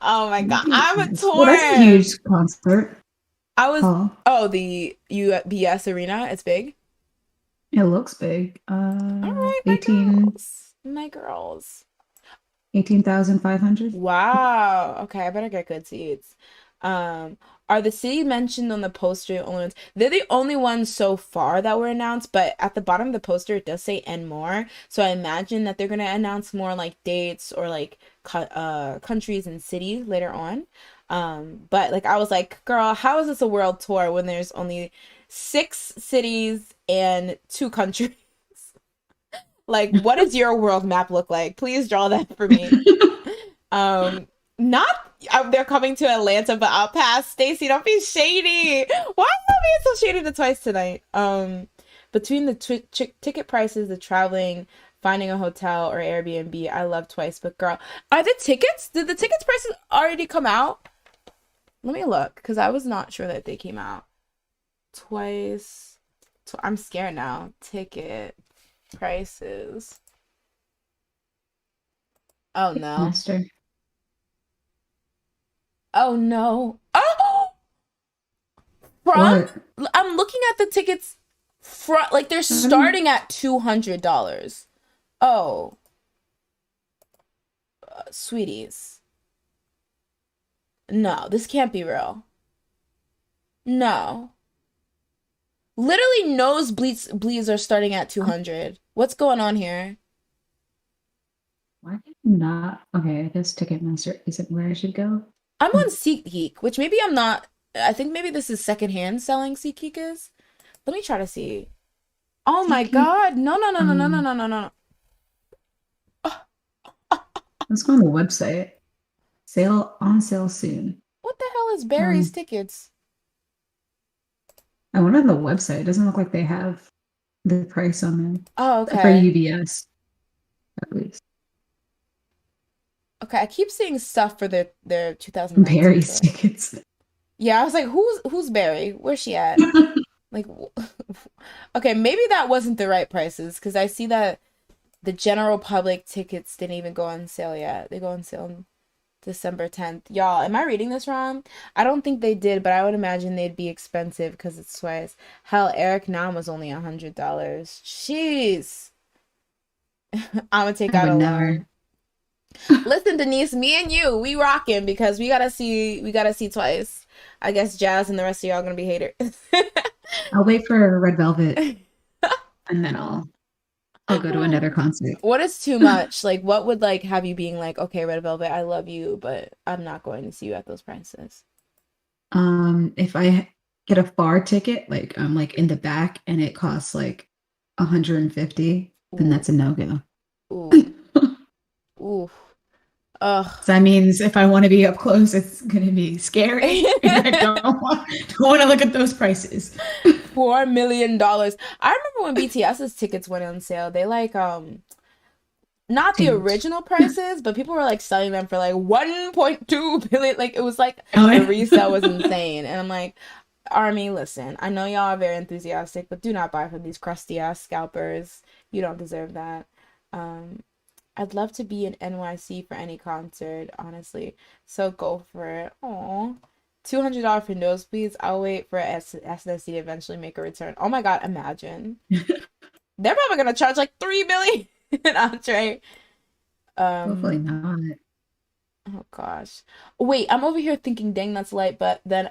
Oh my god, I'm torn. Well, that's a huge concert. The UBS arena. It's big. It looks big. All right, my girls. 18,500. Wow. Okay, I better get good seats. Are the city mentioned on the poster only ones? They're the only ones so far that were announced, but at the bottom of the poster it does say and more. So I imagine that they're gonna announce more like dates or like countries and cities later on. But like I was like, girl, how is this a world tour when there's only 6 cities and 2 countries? Like, what does your world map look like? Please draw that for me. They're coming to Atlanta, but I'll pass. Stacey, don't be shady. Why are you being so shady to Twice tonight? Between the ticket prices, the traveling, finding a hotel or Airbnb, I love Twice. But girl, did the tickets prices already come out? Let me look, because I was not sure that they came out. Twice. I'm scared now. Ticket prices. Oh no. Master. Oh no. Oh! I'm looking at the tickets like they're starting at $200. Oh. Sweeties. No, this can't be real. No. Literally nosebleeds are starting at 200. What's going on here? Why did not? Okay, I guess Ticketmaster isn't where I should go. I'm on SeatGeek, which maybe I'm not. I think maybe this is secondhand selling SeatGeek is. Let me try to see. Oh my god. No. Let's go on the website. On sale soon. What the hell is Barry's tickets? I went on the website. It doesn't look like they have the price on them. Oh, okay. For UBS, at least. Okay, I keep seeing stuff for their 2019 Barry's tickets. Yeah, I was like, who's Barry? Where's she at? Like, okay, maybe that wasn't the right prices because I see that the general public tickets didn't even go on sale yet. They go on sale on December 10th. Y'all, am I reading this wrong? I don't think they did, but I would imagine they'd be expensive because it's Twice. Hell, Eric Nam was only $100. Jeez. I'm gonna take out a loan. Listen, Denise, me and you, we rocking because we gotta see Twice. I guess Jazz and the rest of y'all gonna be haters. I'll wait for Red Velvet and then I'll go to another concert. What is too much? Like, what would like have you being like, okay, Red Velvet, I love you, but I'm not going to see you at those prices. If I get a far ticket, like I'm like in the back and it costs like 150, then Ooh, that's a no-go. ooh, ooh. Ugh. So that means if I want to be up close, it's gonna be scary. And I don't want to look at those prices. $4 million. I remember when BTS's tickets went on sale. They like not the Too much. original prices, but people were like selling them for like 1.2 billion. Like it was like Oh, the yeah. resale was insane. And I'm like, Army, listen, I know y'all are very enthusiastic, but do not buy from these crusty ass scalpers. You don't deserve that. Um, I'd love to be in NYC for any concert, honestly. So go for it. Aw. $200 for nosebleeds. I'll wait for SNSD to eventually make a return. Oh my God, imagine. They're probably gonna charge like 3 million an entree. Hopefully Um, not. oh gosh. Wait, I'm over here thinking, dang, that's light, but then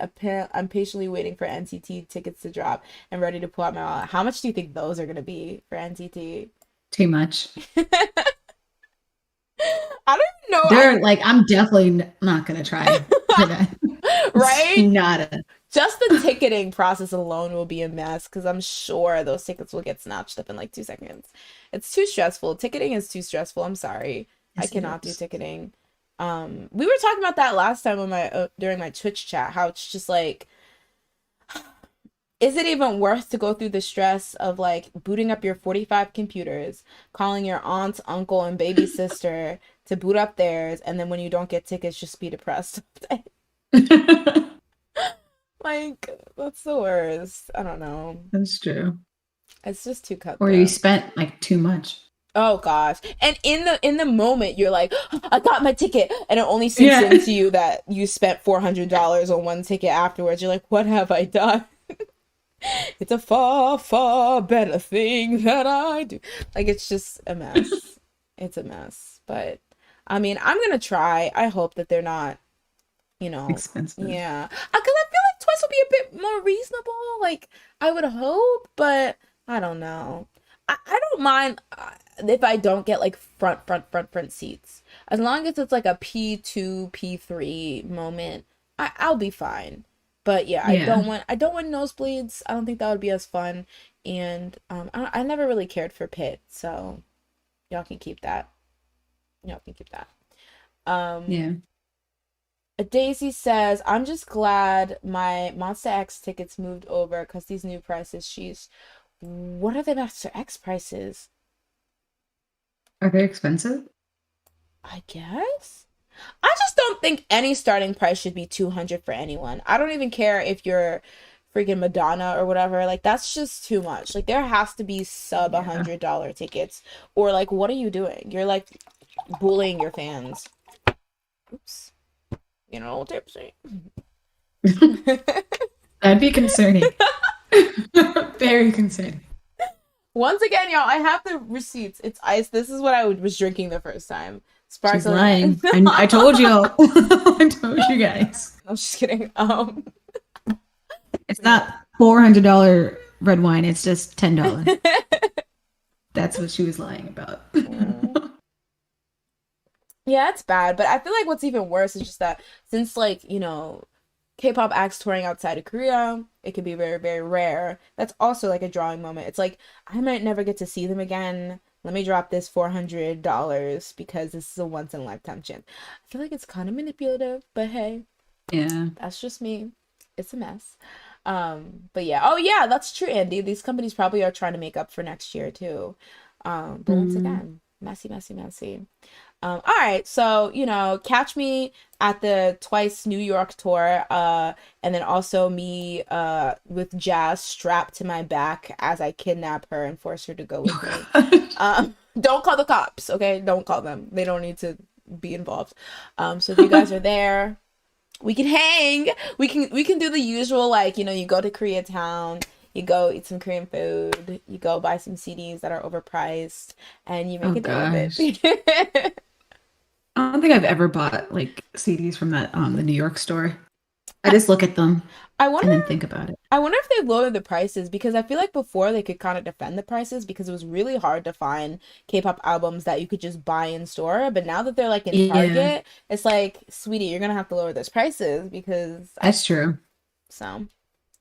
I'm patiently waiting for NCT tickets to drop and ready to pull out my wallet. How much do you think those are gonna be for NCT? Too much. I don't even know. They're like, I'm definitely not gonna try for that. It's Right? not a Just the ticketing process alone will be a mess because I'm sure those tickets will get snatched up in like 2 seconds. It's too stressful. Ticketing is too stressful. I'm sorry. I yes, it cannot do is. ticketing. We were talking about that last time on my during my Twitch chat, how it's just like, is it even worth to go through the stress of like booting up your 45 computers, calling your aunt, uncle, and baby sister to boot up theirs, and then when you don't get tickets, just be depressed? Like, that's the worst. I don't know. That's true. It's just too Or you cutthroat. spent like too much. Oh gosh. And in the moment you're like, I got my ticket, and it only sinks Yeah. into you that you spent $400 on one ticket afterwards. You're like, what have I done? It's a far, far better thing that I do. Like it's just a mess. It's a mess. But I mean, I'm gonna try. I hope that they're not, you know, Expensive. yeah. Because I feel like Twice will be a bit more reasonable. Like I would hope, but I don't know. I don't mind if I don't get like front seats. As long as it's like a P2, P3 moment, I'll be fine. But yeah, Yeah. I don't want nosebleeds. I don't think that would be as fun. And I never really cared for Pit, so y'all can keep that. Y'all can keep that. Um, Yeah. Daisy says, I'm just glad my Monster X tickets moved over because these new prices, she's. What are the Monster X prices? Are they expensive? I guess. I just don't think any starting price should be 200 for anyone. I don't even care if you're freaking Madonna or whatever. Like that's just too much. Like there has to be sub Yeah. $100 tickets, or like what are you doing? You're like bullying your fans. Oops. You know, tipsy. That'd be concerning. Very concerning. Once again, y'all, I have the receipts. It's ice. This is what I was drinking the first time. She's Sparkling ice. lying. I told you all. I told you guys. I'm just kidding. It's not $400 red wine. It's just $10. That's what she was lying about. Yeah, it's bad, but I feel like what's even worse is just that since like, K-pop acts touring outside of Korea, it can be very, very rare. That's also like a drawing moment. It's like I might never get to see them again. Let me drop this $400 because this is a once in a lifetime chance. I feel like it's kind of manipulative, but hey, Yeah. that's just me. It's a mess. But yeah. Oh yeah, that's true, Andy. These companies probably are trying to make up for next year too. But once Mm. again, messy, messy, messy. All right, so catch me at the Twice New York tour, and then also me with Jazz strapped to my back as I kidnap her and force her to go with me. Don't call the cops, okay? Don't call them. They don't need to be involved. So if you guys are there, we can hang. We can do the usual, like, you go to Koreatown, you go eat some Korean food, you go buy some CDs that are overpriced, and you make Oh a day of gosh. it. I don't think I've ever bought like CDs from that the New York store. I just look at them I wonder and then think about it. I wonder if they've lowered the prices because I feel like before they could kind of defend the prices because it was really hard to find K-pop albums that you could just buy in store. But now that they're like in Yeah, Target, it's like, sweetie, you're gonna have to lower those prices because I that's true. so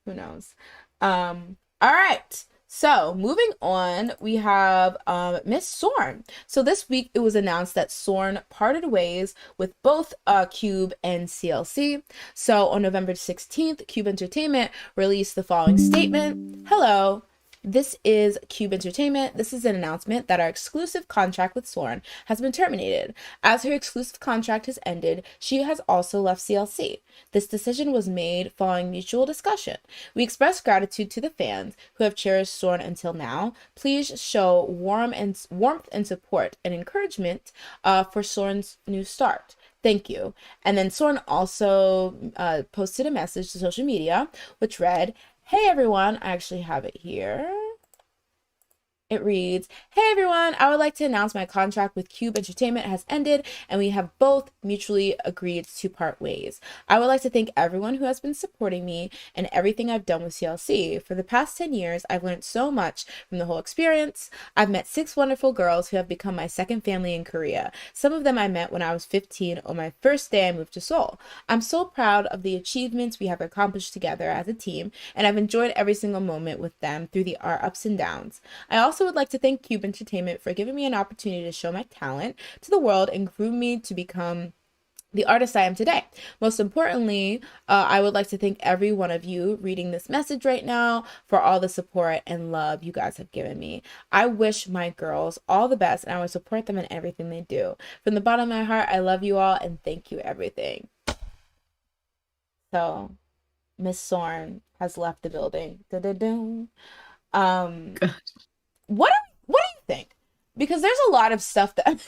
who knows? All right. So moving on, we have Miss Sorn. So this week it was announced that Sorn parted ways with both Cube and CLC. So on November 16th, Cube Entertainment released the following statement. Hello. This is Cube Entertainment. This is an announcement that our exclusive contract with Sorn has been terminated. As her exclusive contract has ended, she has also left CLC. This decision was made following mutual discussion. We express gratitude to the fans who have cherished Sorn until now. Please show warmth and support and encouragement for Sorn's new start. Thank you. And then Sorn also posted a message to social media, which read, Hey everyone, I actually have it here. It reads, Hey everyone, I would like to announce my contract with Cube Entertainment has ended and we have both mutually agreed to part ways. I would like to thank everyone who has been supporting me and everything I've done with CLC. For the past 10 years, I've learned so much from the whole experience. I've met 6 wonderful girls who have become my second family in Korea. Some of them I met when I was 15 on my first day I moved to Seoul. I'm so proud of the achievements we have accomplished together as a team, and I've enjoyed every single moment with them through our ups and downs. I also would like to thank Cube Entertainment for giving me an opportunity to show my talent to the world and groom me to become the artist I am today. Most importantly, I would like to thank every one of you reading this message right now for all the support and love you guys have given me. I wish my girls all the best and I will support them in everything they do. From the bottom of my heart, I love you all and thank you everything. So, Miss Sorn has left the building. Da-da-dum. Um, what do you think? Because there's a lot of stuff that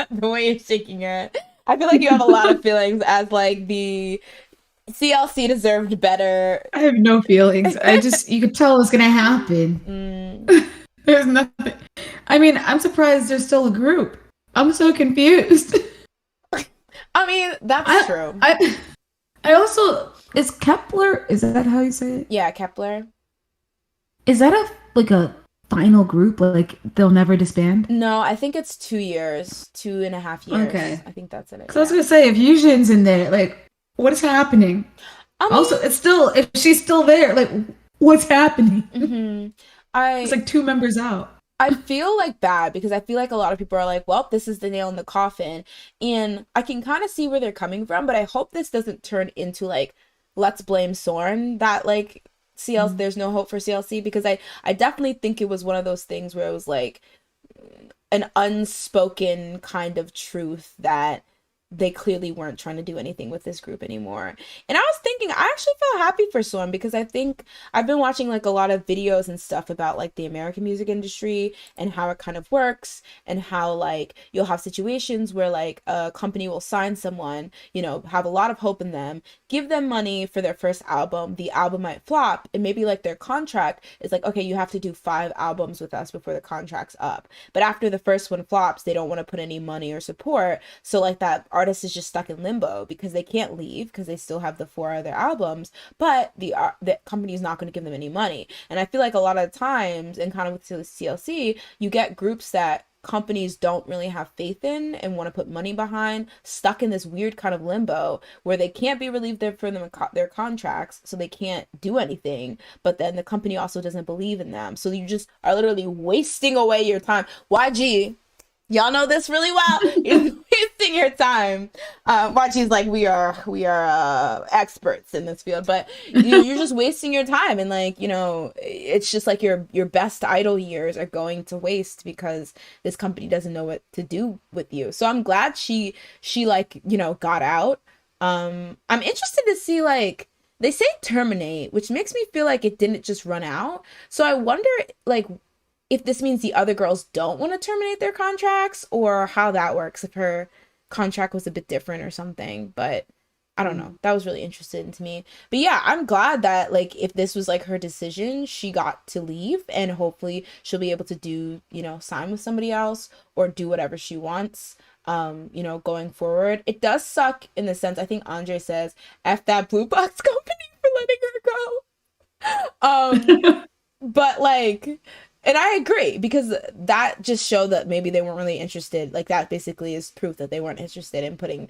the way you're shaking your head, I feel like you have a lot of feelings as like the CLC deserved better. I have no feelings. I just you could tell it was gonna happen. Mm, There's nothing. I mean, I'm surprised there's still a group. I'm so confused. I mean, that's I true. I also is Kepler. Is that how you say it? Yeah, Kepler. Is that a like a final group? Like they'll never disband? No, I think it's 2 years, 2.5 years. Okay. I think that's it. Because I was Yeah. gonna say if Yujin's in there, like what is happening? I Also, mean, it's still if she's still there, like what's happening? It's I like 2 members out. I feel like bad because I feel like a lot of people are like, well, this is the nail in the coffin. And I can kind of see where they're coming from, but I hope this doesn't turn into like, let's blame Sorn that like CLC, there's no hope for CLC because I definitely think it was one of those things where it was like an unspoken kind of truth that they clearly weren't trying to do anything with this group anymore. And I was thinking, I actually felt happy for Swan because I think I've been watching like a lot of videos and stuff about like the American music industry and how it kind of works and how like you'll have situations where like a company will sign someone, have a lot of hope in them, give them money for their first album, the album might flop, and maybe like their contract is like, okay, you have to do 5 albums with us before the contract's up. But after the first one flops, they don't want to put any money or support. So like that artist is just stuck in limbo because they can't leave because they still have the 4 other albums, but the company is not going to give them any money. And I feel like a lot of times, and kind of with CLC, you get groups that companies don't really have faith in and want to put money behind, stuck in this weird kind of limbo where they can't be relieved from their contracts, so they can't do anything. But then the company also doesn't believe in them, so you just are literally wasting away your time. YG, y'all know this really well. You're wasting your time. YG's like, we are experts in this field, but you're just wasting your time, and like it's just like your best idol years are going to waste because this company doesn't know what to do with you. So I'm glad she like got out. I'm interested to see like they say terminate, which makes me feel like it didn't just run out. So I wonder like if this means the other girls don't want to terminate their contracts or how that works, if her contract was a bit different or something. But I don't know. That was really interesting to me. But yeah, I'm glad that like if this was like her decision, she got to leave and hopefully she'll be able to do, sign with somebody else or do whatever she wants. you know, going forward. It does suck in the sense, I think Andre says, F that blue box company for letting her go. But like, and I agree because that just showed that maybe they weren't really interested. Like that basically is proof that they weren't interested in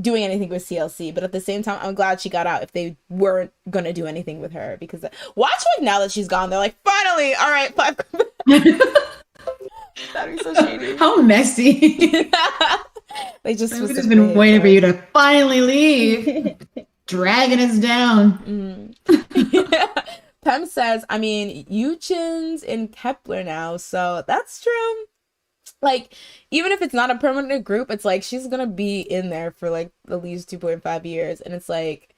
doing anything with CLC. But at the same time, I'm glad she got out if they weren't gonna do anything with her, because watch, like, now that she's gone, they're like, finally, all right, five. That'd be so shady. How messy. They just We've just been waiting for you to finally leave. Dragging us down. Pem says, I mean, Yuchin's in Kepler now, so that's true. Like, even if it's not a permanent group, it's like she's gonna be in there for like at least 2.5 years. And it's like,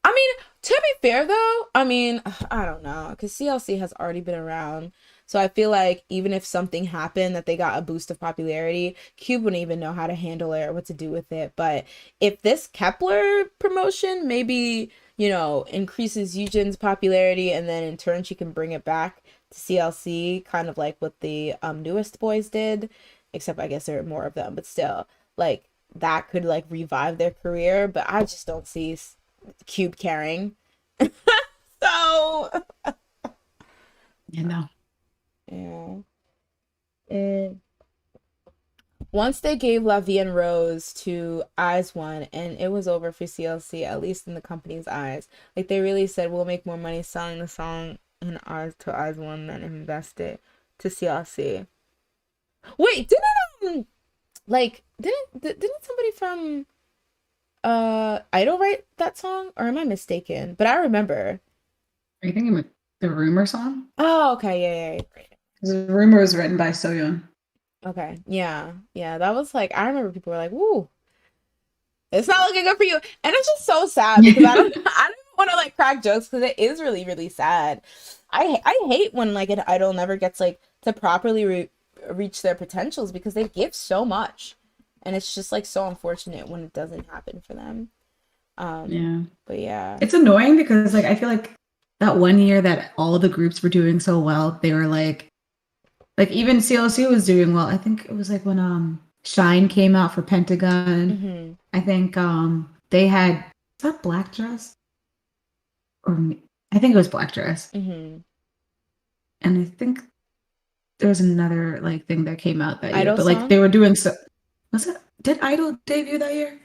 I mean, to be fair though, I mean, I don't know, because CLC has already been around. So I feel like even if something happened that they got a boost of popularity, Cube wouldn't even know how to handle it or what to do with it. But if this Kepler promotion maybe, you know, increases Eugen's popularity, and then in turn she can bring it back to CLC, kind of like what the newest boys did, except I guess there are more of them, but still, like, that could like revive their career. But I just don't see Cube caring. So You know. yeah. Once they gave La Vie en Rose to Eyes One, and it was over for CLC, at least in the company's eyes. Like, they really said, we'll make more money selling the song in Eyes to Eyes One than invest it to CLC. Wait, didn't somebody from Idol write that song? Or am I mistaken? But I remember. Are you thinking of the Rumour song? Oh, okay, yeah. The Rumour was written by Soyeon. Okay, yeah, that was like, I remember people were like, "Woo, it's not looking good for you," and it's just so sad because I don't want to like crack jokes because it is really, really sad. I hate when like an idol never gets like to properly reach their potentials, because they give so much, and it's just like so unfortunate when it doesn't happen for them. Yeah, but yeah, it's annoying because like I feel like that one year that all the groups were doing so well, they were like even CLC was doing well. I think it was like when Shine came out for Pentagon. mm-hmm. I think they had, is that Black Dress? Or I think it was Black Dress. Mm-hmm. And I think there was another like thing that came out that Idol year. But song? like they were doing so, was it, did Idol debut that year?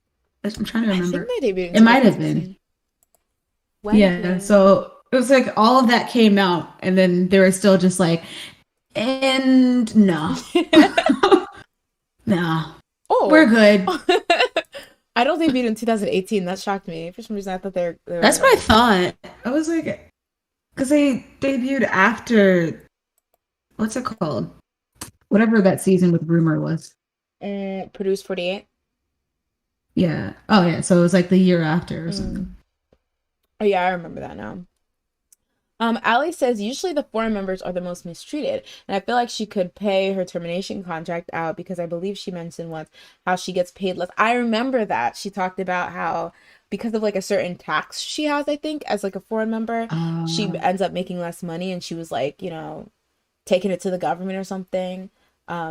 I'm trying to remember. I think they debuted. It might have been. Yeah, so it was like all of that came out, and then they were still just like, and no. No. Oh, we're good. I don't think debuted in 2018. That shocked me. For some reason, I thought they were. That's what I thought. I was like, because they debuted after, what's it called? Whatever that season with Rumour was. Produced 48. Yeah. Oh, yeah. So it was like the year after or something. Oh, yeah, I remember that now. Ali says, usually the foreign members are the most mistreated, and I feel like she could pay her termination contract out, because I believe she mentioned once how she gets paid less. I remember that. She talked about how because of like a certain tax she has, I think, as like a foreign member, she ends up making less money, and she was like, you know, taking it to the government or something.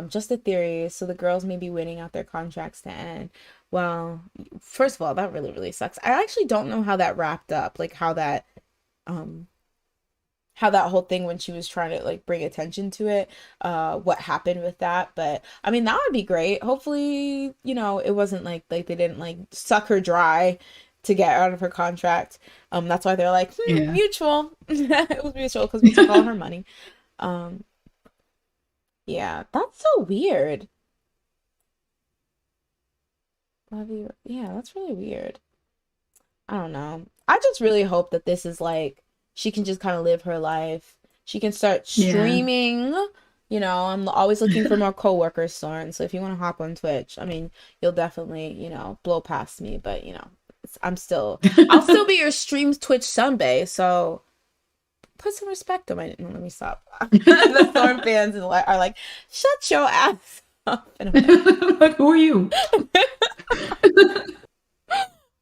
Just a theory. So the girls may be waiting out their contracts to end. Well, first of all, that really, really sucks. I actually don't know how that wrapped up, like how that whole thing when she was trying to like bring attention to it, what happened with that. But I mean, that would be great. Hopefully, you know, it wasn't like they didn't like suck her dry to get out of her contract. That's why they're like, mutual. It was mutual because we took all her money. Yeah, that's so weird. Yeah, that's really weird. I don't know. I just really hope that this is like, she can just kind of live her life. She can start streaming. You know, I'm always looking for more coworkers, Sorn. So if you want to hop on Twitch, I mean, you'll definitely, you know, blow past me. But, you know, I'll still be your stream Twitch Sunday. So put some respect on my. No, let me stop. The Sorn fans are like, shut your ass up. And I'm like, who are you?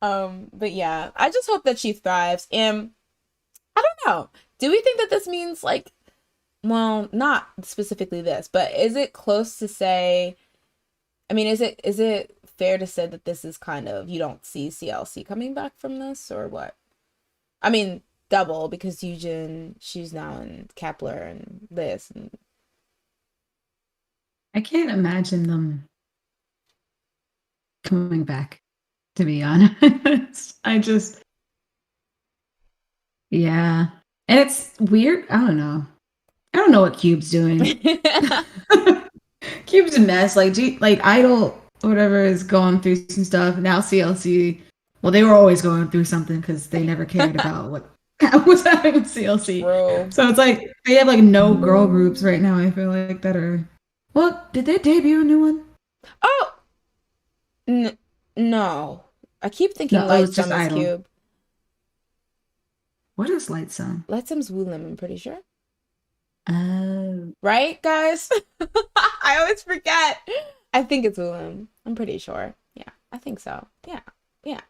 But yeah, I just hope that she thrives. And I don't know. Do we think that this means like, well, not specifically this, but is it close to say I mean, is it fair to say that this is kind of, you don't see CLC coming back from this, or what? I mean, double, because Yujin, she's now in Kepler and this and I can't imagine them coming back, to be honest. I just, yeah. And it's weird. I don't know. I don't know what Cube's doing. Cube's a mess. Like, like Idol, whatever, is going through some stuff. Now CLC, well, they were always going through something because they never cared about what was happening with CLC. True. So it's like they have like no girl groups right now. I feel like that are. Well, did they debut a new one? Oh, n no. I keep thinking No, it Light was just Sum is Idol. Cube. What is Light Sun? Light Sum's Woolim, I'm pretty sure. Oh, Right, guys? I always forget. I think it's Woolim. I'm pretty sure. Yeah, I think so. Yeah, yeah.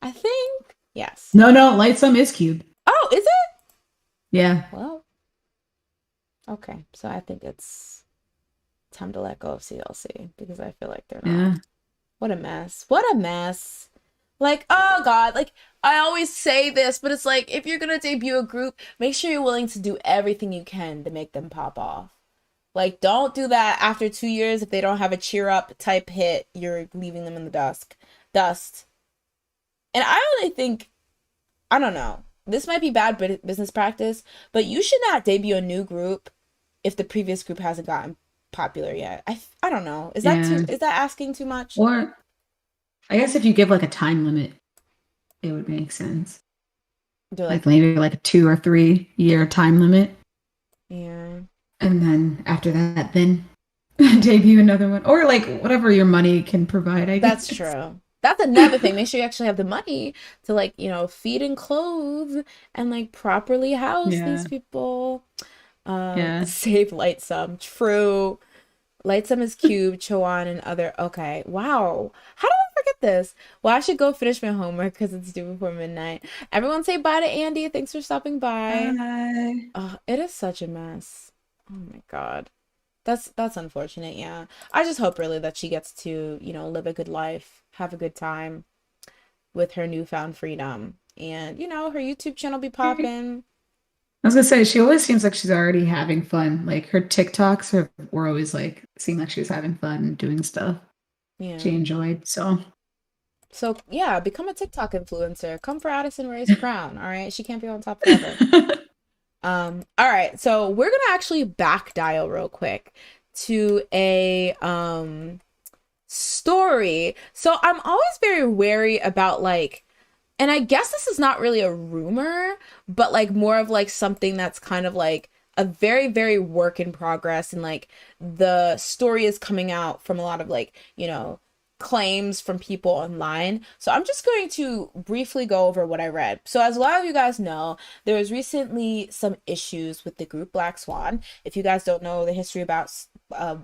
I think, yes. no, Light Sun is Cube. Oh, is it? Yeah. Well, okay. So I think it's time to let go of CLC because I feel like they're not. Yeah. What a mess. What a mess. Like, oh God, like I always say this, but it's like if you're gonna debut a group, make sure you're willing to do everything you can to make them pop off. Like, don't do that after 2 years if they don't have a cheer up type hit, you're leaving them in the dust. And I only think, I don't know, this might be bad business practice, but you should not debut a new group if the previous group hasn't gotten popular yet. I don't know. Yeah. Is that asking too much? Or I guess if you give like a time limit, it would make sense. They're Like like, maybe like a 2 or 3 year time limit. yeah. And then after that, then debut another one. Or like whatever your money can provide, I That's guess. true. That's another thing. Make sure you actually have the money to like, feed and clothe and like properly house Yeah. these people. Yeah. Save Lightsum. True. Lightsum is Cube, Chowan, and other. Okay. Wow. How did I forget this? Well, I should go finish my homework because it's due before midnight. Everyone say bye to Andy. Thanks for stopping by. Bye. Oh, it is such a mess. Oh my God. That's unfortunate, yeah. I just hope really that she gets to, live a good life, have a good time with her newfound freedom. And, her YouTube channel be popping. I was gonna say she always seems like she's already having fun. Like her TikToks were always like seemed like she was having fun and doing stuff she Yeah. enjoyed. So So yeah, become a TikTok influencer. Come for Addison Rae's crown, all right? She can't be on top forever. All right, so we're gonna actually back dial real quick to a story. So I'm always very wary about like, and I guess this is not really a rumor, but like more of like something that's kind of like a very, very work in progress. And like the story is coming out from a lot of like, claims from people online. So I'm just going to briefly go over what I read. So as a lot of you guys know, there was recently some issues with the group Black Swan. If you guys don't know the history about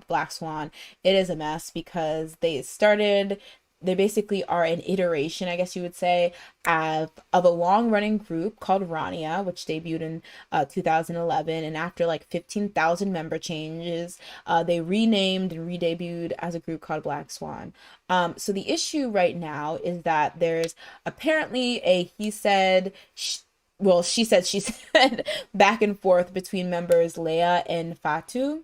Black Swan, it is a mess because they basically are an iteration, I guess you would say, of a long-running group called Rania, which debuted in 2011. And after like 15,000 member changes, they renamed and re-debuted as a group called Black Swan. So the issue right now is that there's apparently a he said, she said, she said back and forth between members Leia and Fatou.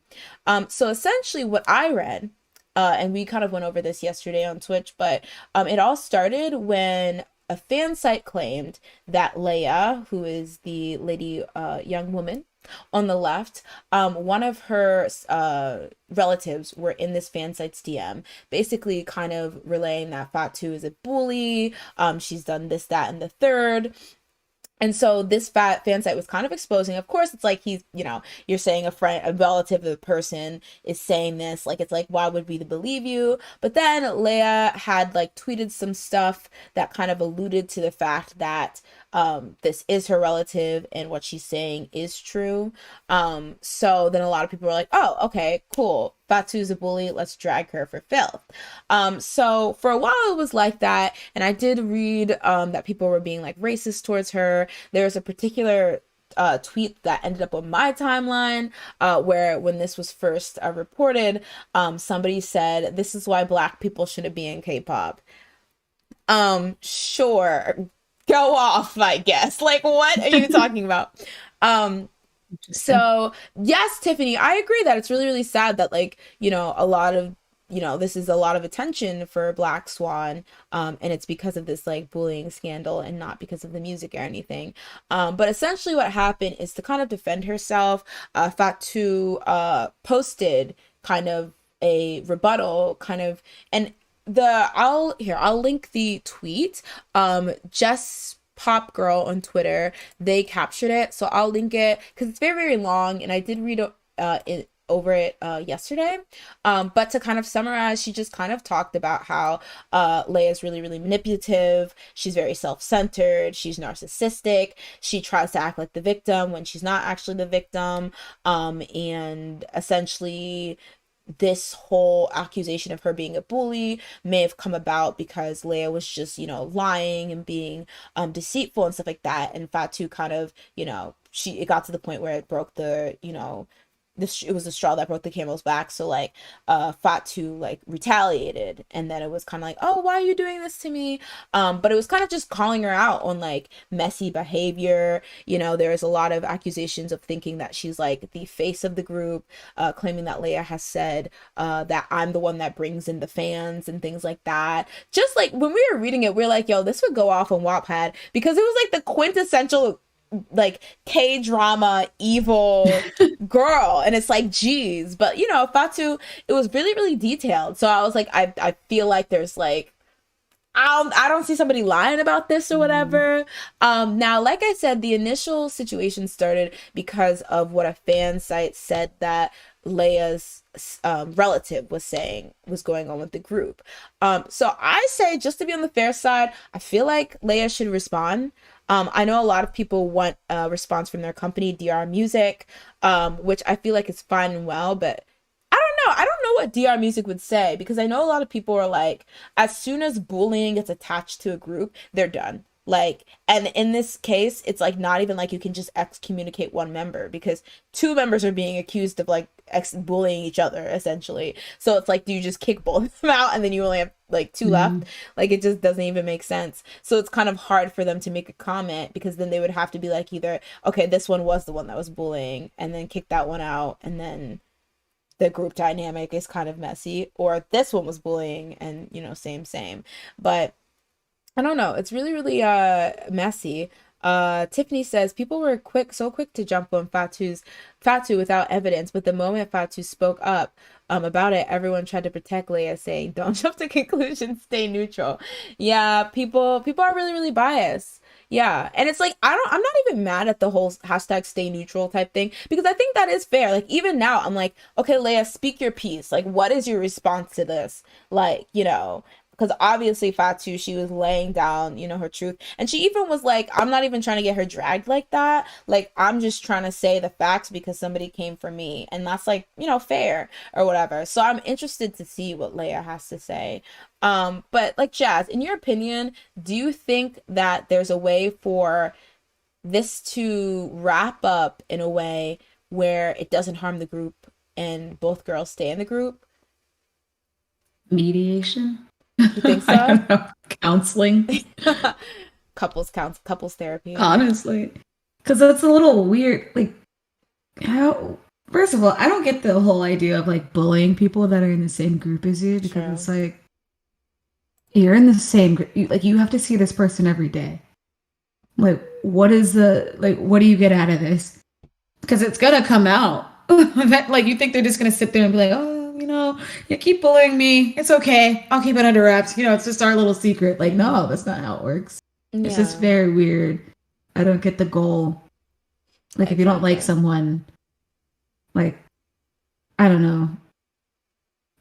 So essentially what I read, and we kind of went over this yesterday on Twitch, but it all started when a fan site claimed that Leia, who is the lady, young woman on the left, one of her relatives were in this fan site's DM, basically kind of relaying that Fatou is a bully, she's done this, that, and the third. And so this fan site was kind of exposing. Of course, it's like you're saying a relative of the person is saying this. Like, it's like, why would we believe you? But then Leia had like tweeted some stuff that kind of alluded to the fact that this is her relative and what she's saying is true. So then a lot of people were like, oh, okay, cool. Fatou's a bully. Let's drag her for filth. So for a while it was like that. And I did read that people were being like racist towards her. There's a particular tweet that ended up on my timeline, where when this was first reported, somebody said, "This is why Black people shouldn't be in K-pop." Sure, go off, I guess. Like, what are you talking about? Um, Interesting. so yes, Tiffany, I agree that it's really, really sad that, like, a lot of, this is a lot of attention for Black Swan, and it's because of this like bullying scandal and not because of the music or anything. But essentially what happened is, to kind of defend herself, Fatou posted kind of a rebuttal, kind of, and I'll link the tweet. Just Pop Girl on Twitter, they captured it, so I'll link it because it's very, very long, and I did read it over it yesterday. But to kind of summarize, she just kind of talked about how Leia's really, really manipulative. She's very self-centered. She's narcissistic. She tries to act like the victim when she's not actually the victim. And essentially, this whole accusation of her being a bully may have come about because Leia was just, lying and being deceitful and stuff like that. And Fatu kind of, it got to the point where it broke the, it was the straw that broke the camel's back. So like Fatu like retaliated, and then it was kind of like, "Oh, why are you doing this to me?" But it was kind of just calling her out on like messy behavior. There's a lot of accusations of thinking that she's like the face of the group, claiming that Leia has said that I'm the one that brings in the fans and things like that. Just like when we were reading it, we're like, yo, this would go off on Wattpad, because it was like the quintessential like K-drama evil girl, and it's like, geez. But Fatu, it was really, really detailed, so I was like, I feel like there's like, I don't see somebody lying about this or whatever. Now, like I said, the initial situation started because of what a fan site said that Leia's relative was saying was going on with the group. So I say, just to be on the fair side, I feel like Leia should respond. I know a lot of people want a response from their company, DR Music, which I feel like is fine and well, but I don't know. I don't know what DR Music would say, because I know a lot of people are like, as soon as bullying gets attached to a group, they're done. Like, and in this case, it's like not even like you can just excommunicate one member, because two members are being accused of like bullying each other essentially. So it's like, do you just kick both of them out and then you only have like two left? Mhm. Like, it just doesn't even make sense. So it's kind of hard for them to make a comment, because then they would have to be like, either, okay, this one was the one that was bullying, and then kick that one out, and then the group dynamic is kind of messy, or this one was bullying and same. But I don't know, it's really, really messy. Tiffany says people were so quick to jump on Fatu without evidence, but the moment Fatu spoke up about it, everyone tried to protect Leia, saying, "Don't jump to conclusions, stay neutral." Yeah, people are really, really biased. Yeah, and it's like, I'm not even mad at the whole hashtag stay neutral type thing, because I think that is fair. Like, even now, I'm like, okay, Leia, speak your piece. Like, what is your response to this? Like, because obviously Fatu, she was laying down, her truth. And she even was like, I'm not even trying to get her dragged like that. Like, I'm just trying to say the facts because somebody came for me. And that's like, fair or whatever. So I'm interested to see what Leia has to say. But like, Jazz, in your opinion, do you think that there's a way for this to wrap up in a way where it doesn't harm the group and both girls stay in the group? Mediation? You think I so? don't know. Counseling? Couples therapy. Honestly. Because it's a little weird. Like, how. First of all, I don't get the whole idea of like bullying people that are in the same group as you, because True. it's like, you're in the same group. Like, you have to see this person every day. Like, what do you get out of this? Because it's gonna come out. That, like, you think they're just gonna sit there and be like, "Oh, you keep bullying me. It's okay. I'll keep it under wraps. It's just our little secret." Like, no, that's not how it works. It's just Yeah, very weird. I don't get the goal. Like, if you don't like exactly. someone, like, I don't know.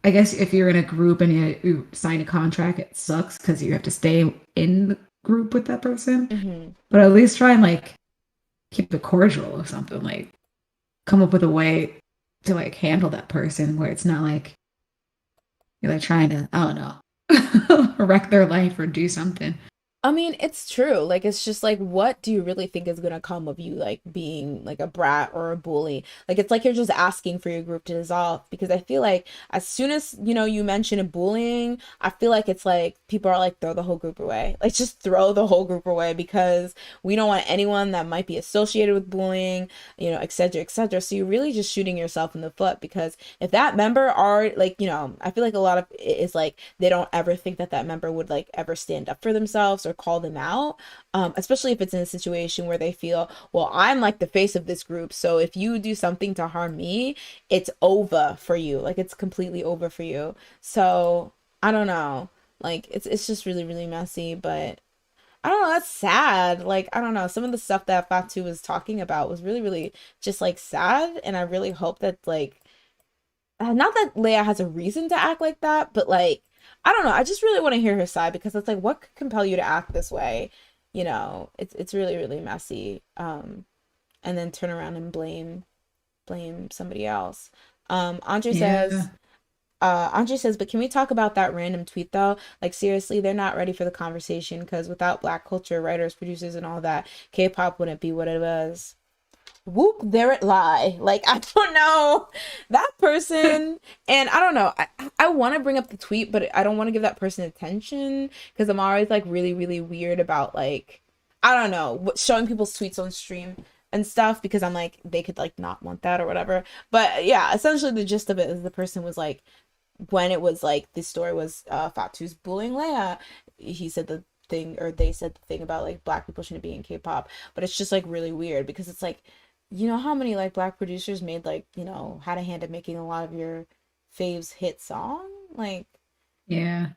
I guess if you're in a group and you sign a contract, it sucks because you have to stay in the group with that person. Hmm. But at least try and like keep it cordial or something. Like, come up with a way to like handle that person where it's not like you're like trying to, I don't know, wreck their life or do something. I mean, it's true. Like, it's just like, what do you really think is gonna come of you, like, being like a brat or a bully? Like, it's like you're just asking for your group to dissolve. Because I feel like as soon as, you mention a bullying, I feel like it's like people are like, throw the whole group away. Like, just throw the whole group away because we don't want anyone that might be associated with bullying, et cetera, et cetera. So you're really just shooting yourself in the foot because if that member are like, I feel like a lot of it is like they don't ever think that that member would like ever stand up for themselves or call them out, especially if it's in a situation where they feel, well, I'm like the face of this group, so if you do something to harm me, it's over for you, like it's completely over for you. So I don't know, like it's just really really messy, but I don't know, that's sad. Like I don't know, some of the stuff that Fatu was talking about was really really just like sad, and I really hope that like not that Leia has a reason to act like that, but like I don't know. I just really want to hear her side because it's like what could compel you to act this way? It's really really messy. And then turn around and blame somebody else. Andre Yeah. says Andre says, but can we talk about that random tweet though? Like seriously, they're not ready for the conversation because without black culture, writers, producers, and all that, K-pop wouldn't be what it was. Whoop, there it lie. Like I don't know that person, and I don't know. I want to bring up the tweet, but I don't want to give that person attention because I'm always like really really weird about like I don't know showing people's tweets on stream and stuff because I'm like they could like not want that or whatever. But yeah, essentially the gist of it is the person was like when it was like the story was Fatu's bullying Leia, he said the thing or they said the thing about like black people shouldn't be in K-pop, but it's just like really weird because it's like how many like black producers made like, had a hand in making a lot of your faves hit song? Like, Yeah.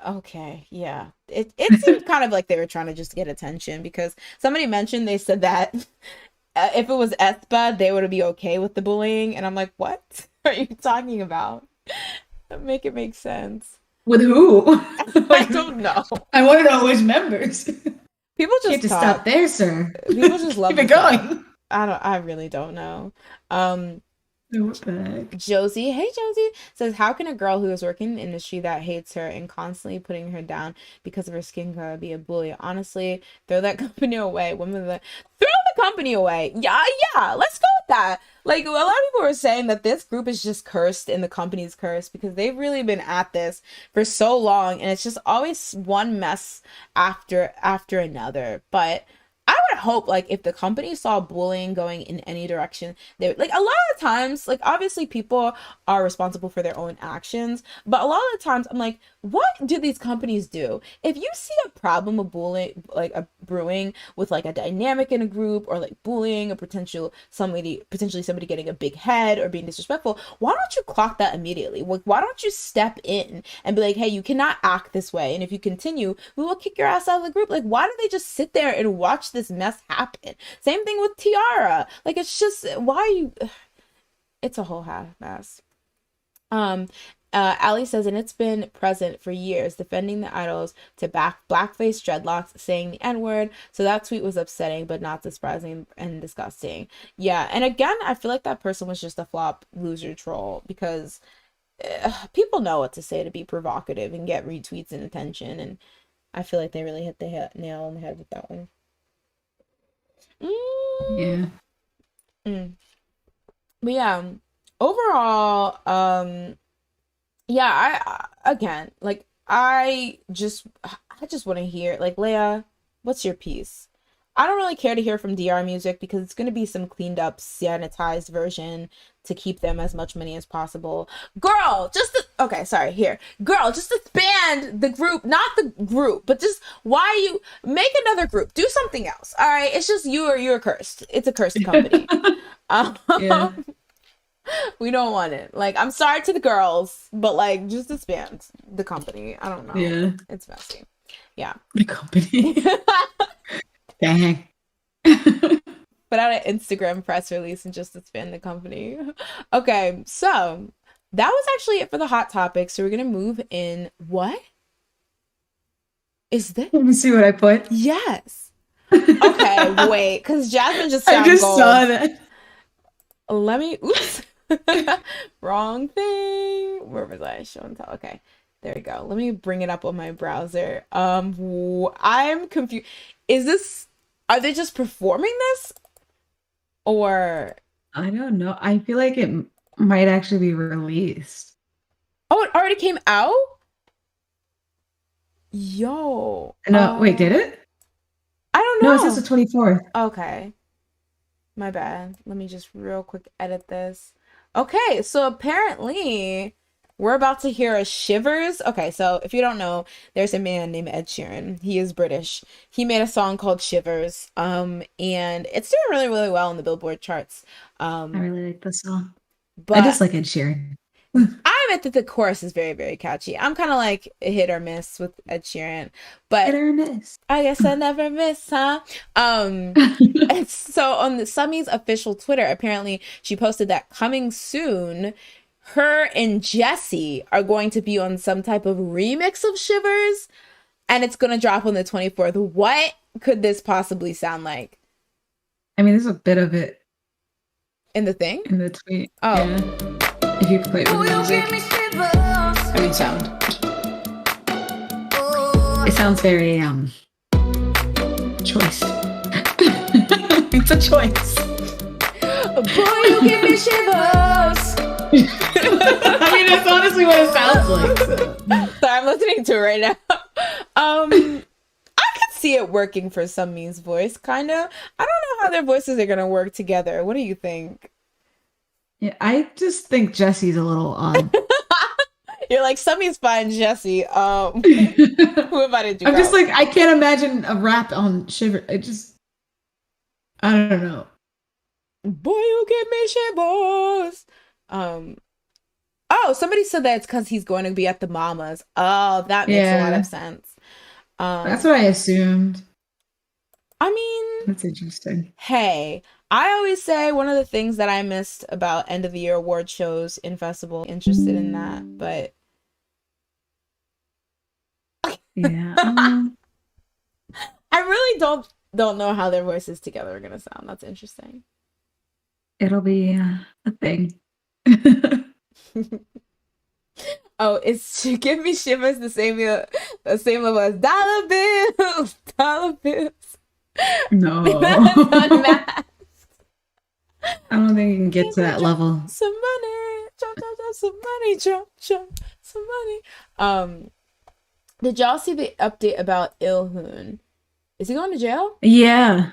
okay, yeah. It seemed kind of like they were trying to just get attention because somebody mentioned they said that if it was Espa, they would be okay with the bullying. And I'm like, what are you talking about? Make it make sense. With who? I Like, don't know. I want to know which members. People You have just to stop talk. there, sir. People just love Keep to it talk. going. I really don't know. Um What the heck? Josie, hey Josie, says, how can a girl who is working in the industry that hates her and constantly putting her down because of her skin color be a bully? Honestly, throw that company away. Throw the company away. Yeah, yeah, let's go with that. Like a lot of people are saying that this group is just cursed and the company's cursed because they've really been at this for so long and it's just always one mess after another. But I would hope like if the company saw bullying going in any direction, they would, like a lot of times, like obviously people are responsible for their own actions, but a lot of the times I'm like, what do these companies do? If you see a problem of bullying, like a brewing with like a dynamic in a group or like bullying, a potentially somebody getting a big head or being disrespectful, why don't you clock that immediately? Like why don't you step in and be like, hey, you cannot act this way, and if you continue, we will kick your ass out of the group. Like why do they just sit there and watch this mess happen? Same thing with Tiara. Like it's just why are you it's a whole half mess. Um Ali says, and it's been present for years, defending the idols to back blackface dreadlocks, saying the N-word. So that tweet was upsetting, but not surprising and disgusting. Yeah, and again, I feel like that person was just a flop loser troll because people know what to say to be provocative and get retweets and attention, and I feel like they really hit the nail on the head with that one. Mm, Yeah. mm. But yeah, overall, yeah, again, like I just want to hear like Leia, what's your piece? I don't really care to hear from DR Music because it's going to be some cleaned up, sanitized version to keep them as much money as possible. Girl, okay, sorry, here. Girl, just disband the group, not the group, but just why you make another group. Do something else. All right, it's just you're cursed. It's a cursed company. Um, Yeah. we don't want it. Like, I'm sorry to the girls, but like, just disband the company. I don't know. Yeah. It's messy. Yeah. The company. Dang. Put out an Instagram press release and just disband the company. Okay, so that was actually it for the hot topics. So we're gonna move in. What is this? Let me see what I put. Yes. Okay, wait, because Jasmine just I found just gold. saw that. Let me. Oops. Wrong thing. Where was I? Show and tell. Okay. There we go. Let me bring it up on my browser. I'm confused. Is this, are they just performing this or, I don't know. I feel like it might actually be released. oh, it already came out? Yo, No, wait, did it? I don't No, it says the know. 24th. Okay, my bad. Let me just real quick edit this. Okay, so apparently we're about to hear a Shivers. Okay, so if you don't know, there's a man named Ed Sheeran. He is British. He made a song called Shivers. And it's doing really, really well in the Billboard charts. I Um, really like this song. I but just like Ed Sheeran. I admit that the chorus is very, very catchy. I'm kind of like a hit or miss with Ed Sheeran, Hit but or miss. I guess I never miss, huh? Um, it's so on the Summy's official Twitter, apparently she posted that coming soon, her and Jessi are going to be on some type of remix of Shivers, and it's gonna drop on the 24th. What could this possibly sound like I mean, there's a bit of it in the thing? in the tweet. Oh, Yeah. If you play it with music. I mean, sound. It sounds very, choice. It's a choice. boy, you give me shivers. I mean, it's honestly what it sounds like. So. Sorry, I'm listening to it right now. I could see it working for Summy's voice, kind of. I don't know how their voices are gonna work together. What do you think? Yeah, I just think Jesse's a little odd. You're like Summy's fine, Jessi. Who invited you? I'm just Girl? like, I can't imagine a rap on Shiver. I don't know. Boy, you give me shivers. Um. Oh, somebody said that it's because he's going to be at the Mamas. Oh, that makes a lot Yeah, of sense. that's Um. what I assumed. I mean, That's interesting. hey, I always say one of the things that I missed about end of the year award shows in festival, interested in that, but Yeah. I really don't know how their voices together are gonna sound. That's interesting. It'll be a thing. Oh, it's Give Me Shivers the same level as dollar bills, dollar bills. No. That's unmatched. I don't think you can get Give to me that level. some money, drop some money, drop some money. Did y'all see the update about Ilhoon? Is he going to jail? Yeah.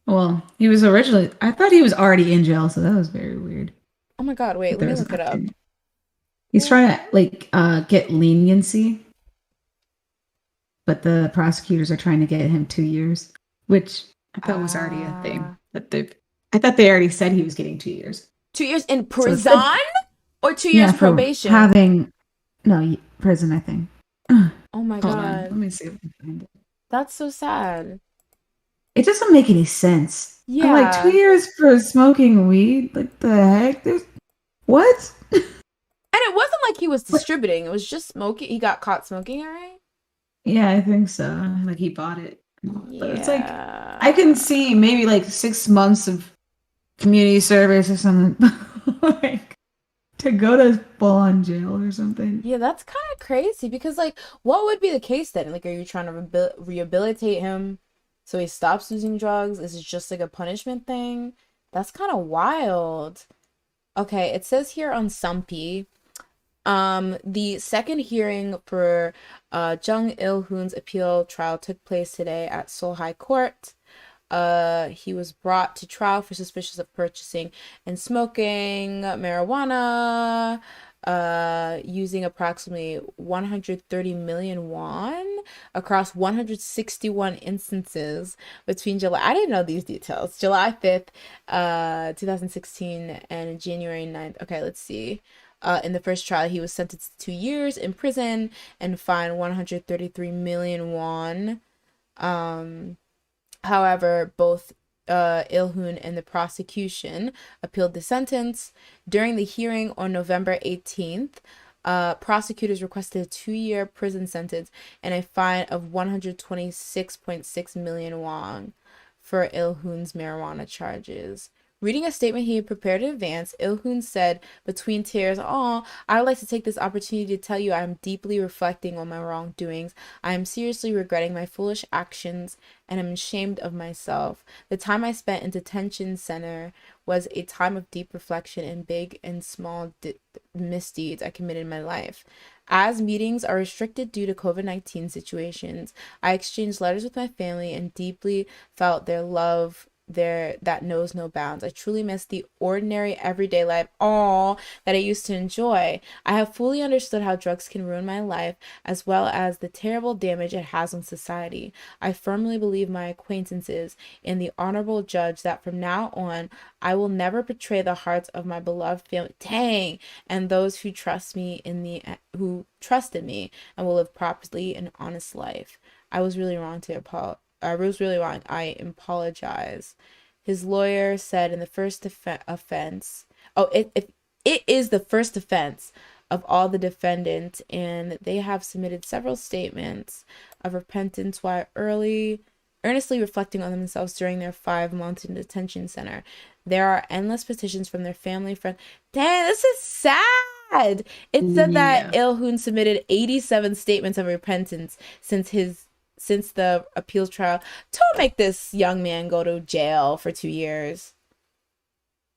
Well, he was originally, I thought he was already in jail, so that was very weird. Oh my God, wait, But let there me was an look it up. update. He's trying to get leniency, but the prosecutors are trying to get him 2 years, which I thought was already a thing. I thought they already said he was getting 2 years. 2 years in So it's prison or 2 years yeah, for probation? having prison, I think. Oh my Hold on, God, let me see if I can find it. that's so sad. It doesn't make any sense. I'm like, Yeah. 2 years for smoking weed? Like the heck? There's what? And it wasn't like he was distributing, it was just smoking. He got caught smoking it, right? Yeah, I think so. Like he bought it. But it's like I Yeah. can see maybe like 6 months of community service or something. Like to go to full on jail or something. Yeah, that's kind of crazy because, like, what would be the case then? Like, are you trying to rehabilitate him so he stops using drugs? Is it just like a punishment thing? That's kind of wild. Okay, it says here on Sumpy, the second hearing for Jung Il-hoon's appeal trial took place today at Seoul High Court. He was brought to trial for suspicion of purchasing and smoking marijuana, using approximately 130 million won across 161 instances between July. I didn't know these details. July 5th, 2016 and January 9th. Okay, let's see. In the first trial, he was sentenced to 2 years in prison and fined 133 million won. However, both Il-hoon and the prosecution appealed the sentence. During the hearing on November 18th, prosecutors requested a 2-year prison sentence and a fine of 126.6 million won for Il-hoon's marijuana charges. Reading a statement he had prepared in advance, Il-hoon said between tears, "Oh, I would like to take this opportunity to tell you I am deeply reflecting on my wrongdoings. I am seriously regretting my foolish actions and am ashamed of myself. The time I spent in detention center was a time of deep reflection and big and small misdeeds I committed in my life. As meetings are restricted due to COVID-19 situations, I exchanged letters with my family and deeply felt their love there that knows no bounds. I truly miss the ordinary everyday life all that I used to enjoy. I have fully understood how drugs can ruin my life as well as the terrible damage it has on society. I firmly believe my acquaintances and the honorable judge that from now on I will never betray the hearts of my beloved family, dang, and those who trust me in the who trusted me and will live properly an honest life. I was really wrong to apologize. I was really wrong. I apologize." His lawyer said in the first offense, oh, it is the first offense of all the defendants, and they have submitted several statements of repentance while earnestly reflecting on themselves during their 5 months in detention center. There are endless petitions from their family, friends. Dang, this is sad. It said that Yeah. Il-hoon submitted 87 statements of repentance since the appeals trial. Don't make this young man go to jail for 2 years.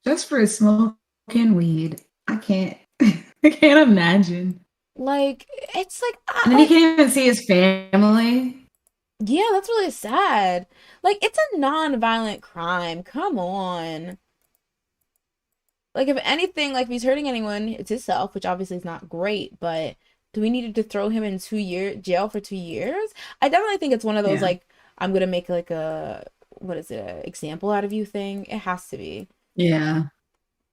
Just for smoking weed. I can't I can't imagine. Like, it's like, And then he can't even see his family. yeah, that's really sad. Like, it's a non-violent crime. Come on. Like, if anything, like, if he's hurting anyone, it's himself, which obviously is not great, but do we need to throw him in 2 year jail for 2 years? I definitely think it's one of those, Yeah. like, I'm gonna make, like, a, what is it, an example out of you thing. It has to be. Yeah.